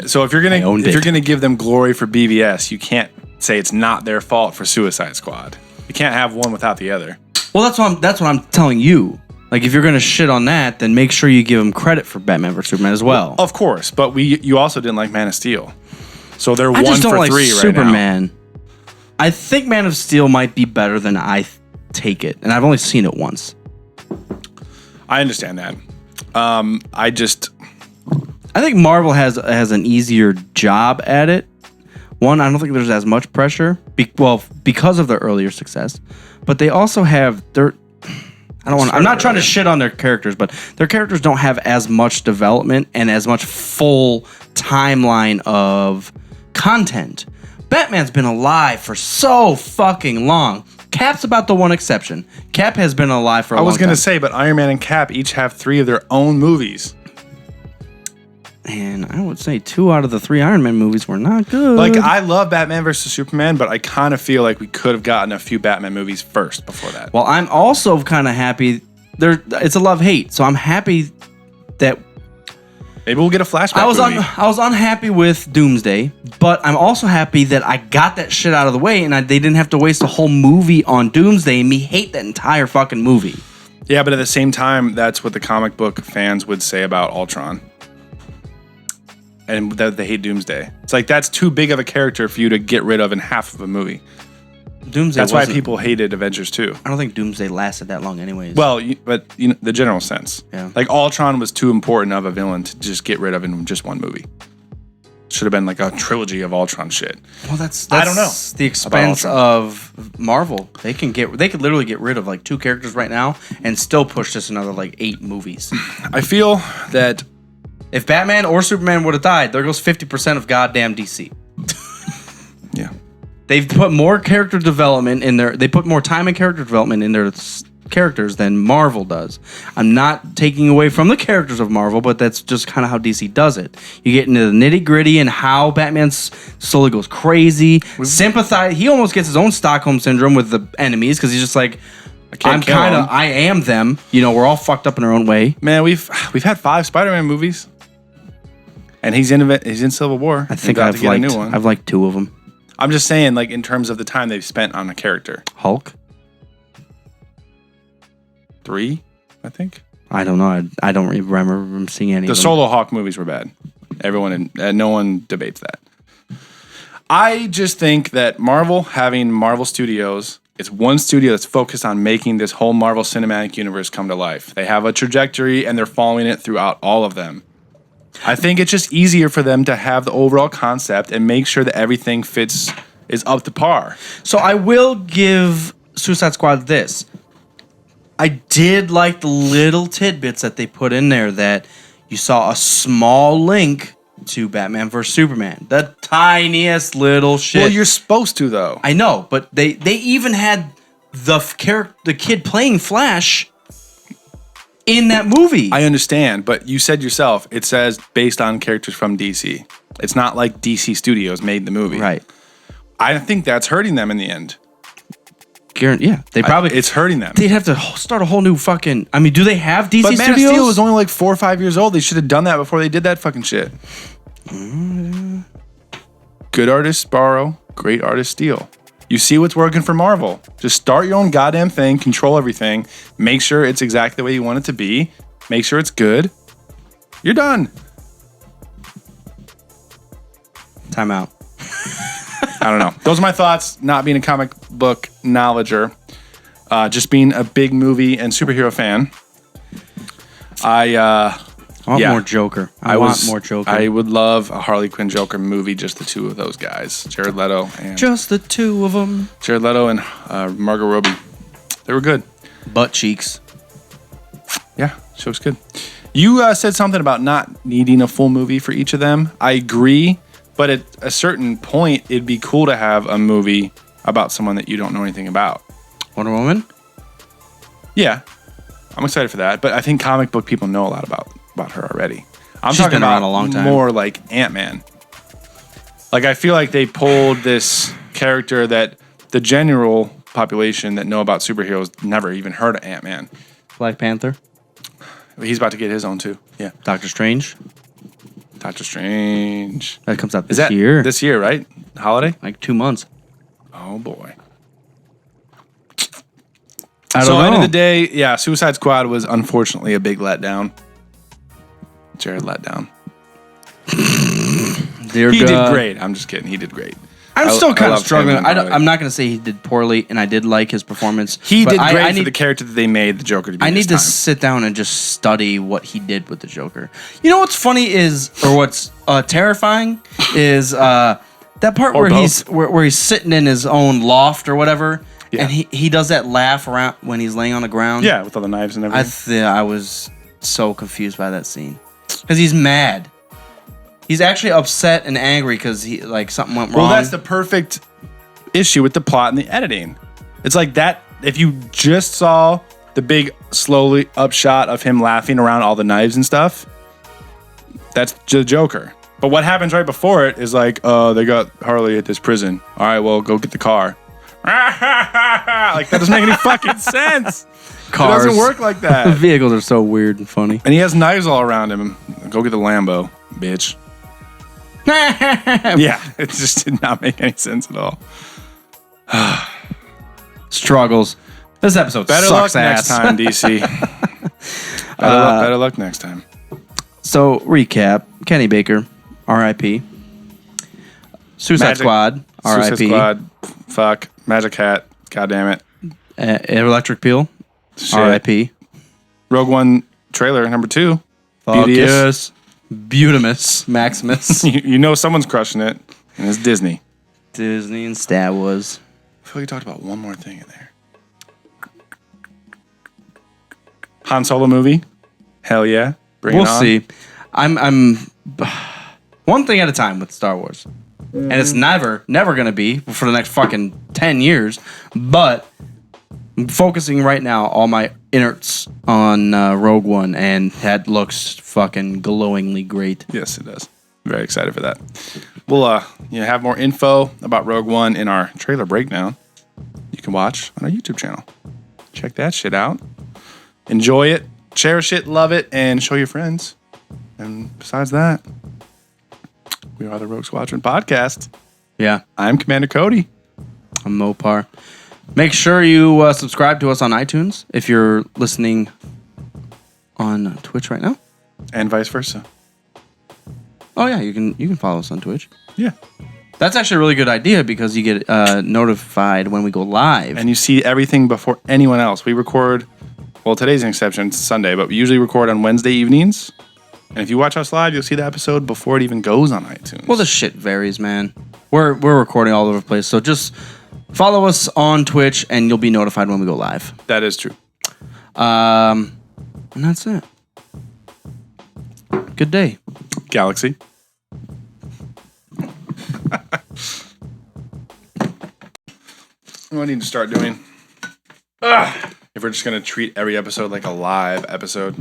So if you're I owned it. gonna give them glory for BVS, you can't say it's not their fault for Suicide Squad. You can't have one without the other. Well, that's what I'm telling you. Like, if you're going to shit on that, then make sure you give him credit for Batman vs. Superman as well. Of course, but you also didn't like Man of Steel. So they're I 1 just don't for like 3 right now. Superman. I think Man of Steel might be better than I take it, and I've only seen it once. I understand that. I think Marvel has an easier job at it. One, I don't think there's as much pressure, because of their earlier success, but they also have I'm not trying to shit on their characters, but their characters don't have as much development and as much full timeline of content. Batman's been alive for so fucking long. Cap's about the one exception. Cap has been alive for a long time. I was going to say, but Iron Man and Cap each have 3 of their own movies. And I would say 2 out of the 3 Iron Man movies were not good. Like, I love Batman vs. Superman, but I kind of feel like we could have gotten a few Batman movies first before that. Well, I'm also kind of happy. It's a love-hate, so I'm happy that maybe we'll get a flashback I was movie. unhappy with Doomsday, but I'm also happy that I got that shit out of the way and they didn't have to waste a whole movie on Doomsday and me hate that entire fucking movie. Yeah, but at the same time, that's what the comic book fans would say about Ultron. And that they hate Doomsday. It's like, that's too big of a character for you to get rid of in half of a movie. Doomsday. That's why people hated Avengers 2. I don't think Doomsday lasted that long anyways. Well, but the general sense. Yeah. Like, Ultron was too important of a villain to just get rid of in just one movie. Should have been like a trilogy of Ultron shit. Well, that's I don't know the expense of Marvel. They could literally get rid of like 2 characters right now and still push this another like 8 movies. I feel that if Batman or Superman would have died, there goes 50% of goddamn DC. yeah. They've put more character development in their. They put more time and character development in their characters than Marvel does. I'm not taking away from the characters of Marvel, but that's just kind of how DC does it. You get into the nitty gritty and how Batman slowly goes crazy. Sympathize. He almost gets his own Stockholm syndrome with the enemies because he's just like, I am them. You know, we're all fucked up in our own way. Man, we've had 5 Spider-Man movies, and he's in Civil War. I think I've liked 2 of them. I'm just saying, like, in terms of the time they've spent on a character. Hulk? 3, I think. I don't know. I don't remember seeing any of them. The solo Hawk movies were bad. No one debates that. I just think that Marvel, having Marvel Studios, it's one studio that's focused on making this whole Marvel Cinematic Universe come to life. They have a trajectory, and they're following it throughout all of them. I think it's just easier for them to have the overall concept and make sure that everything is up to par. So I will give Suicide Squad this. I did like the little tidbits that they put in there that you saw a small link to Batman vs. Superman. The tiniest little shit. Well, you're supposed to, though. I know, but they even had the kid playing Flash in that movie. I understand, but you said yourself, it says based on characters from DC. It's not like DC Studios made the movie. Right. I think that's hurting them in the end. Yeah, they probably. It's hurting them. They'd have to start a whole new fucking. I mean, do they have DC But Studios? Man of Steel was only like 4 or 5 years old. They should have done that before they did that fucking shit. Good artists borrow, great artists steal. You see what's working for Marvel. Just start your own goddamn thing, control everything, make sure it's exactly the way you want it to be, make sure it's good. You're done. Time out. I don't know. Those are my thoughts, not being a comic book knowledger, just being a big movie and superhero fan. I want more Joker. I want more Joker. I would love a Harley Quinn Joker movie, just the 2 of those guys. Jared Leto and just the 2 of them. Jared Leto and Margot Robbie. They were good. Butt cheeks. Yeah, she looks good. You said something about not needing a full movie for each of them. I agree, but at a certain point, it'd be cool to have a movie about someone that you don't know anything about. Wonder Woman? Yeah, I'm excited for that, but I think comic book people know a lot about her already. She's talking been around a long time. More like Ant-Man. Like, I feel like they pulled this character that the general population that know about superheroes never even heard of Ant-Man. Black Panther? He's about to get his own too. Yeah. Doctor Strange? Doctor Strange. That comes out this year. This year, right? Holiday? Like 2 months. Oh, boy. I So don't know. end of the day, yeah, Suicide Squad was unfortunately a big letdown. Jared let down. Dear He did God. great. I'm just kidding. He did great. I'm I still kind of loved struggling. him and Harley. I'm not going to say he did poorly, and I did like his performance. He but did I great for need, the character that they made the Joker to be. I need to this time. sit down and just study what he did with the Joker. You know what's funny is, or what's terrifying is that part Or where both. where he's sitting in his own loft or whatever, Yeah. and he does that laugh around when he's laying on the ground. Yeah, with all the knives and everything. I was so confused by that scene because he's mad. He's actually upset and angry because something went wrong. Well, that's the perfect issue with the plot and the editing. It's like that. If you just saw the big, slowly up shot of him laughing around all the knives and stuff, that's the Joker. But what happens right before it is like, they got Harley at this prison. All right, well, go get the car. Like, that doesn't make any fucking sense. Cars. It doesn't work like The that. vehicles are so weird and funny. And he has knives all around him. Go get the Lambo, bitch. Yeah, it just did not make any sense at all. Struggles. This episode Better luck sucks ass. next time, DC. Better luck next time. So, recap. Kenny Baker, R.I.P. Suicide Squad, Suicide R.I.P. Squad, fuck. Magic Hat, god damn it. Electric Peel, Shit. R.I.P. Rogue One trailer number 2. Fuck Beauteous. yes. Beautimus, Maximus, You know someone's crushing it, and it's Disney. Disney, and Star Wars. I feel like we talked about one more thing in there. Han Solo movie? Hell yeah. Bring We'll it on. see. I'm one thing at a time with Star Wars, and it's never gonna be for the next fucking 10 years. But I'm focusing right now all my innards on Rogue One, and that looks fucking glowingly great. Yes, it does. Very excited for that. We'll have more info about Rogue One in our trailer breakdown. You can watch on our YouTube channel. Check that shit out. Enjoy it, cherish it, love it, and show your friends. And besides that, we are the Rogue Squadron podcast. Yeah, I'm Commander Cody. I'm Mopar. Make sure you subscribe to us on iTunes if you're listening on Twitch right now. And vice versa. Oh yeah, you can follow us on Twitch. Yeah. That's actually a really good idea because you get notified when we go live. And you see everything before anyone else. We record, well, today's an exception, it's Sunday, but we usually record on Wednesday evenings. And if you watch us live, you'll see the episode before it even goes on iTunes. Well, the shit varies, man. We're recording all over the place, so just follow us on Twitch, and you'll be notified when we go live. That is true. And that's it. Good day. Galaxy. What do I need to start doing? If we're just going to treat every episode like a live episode.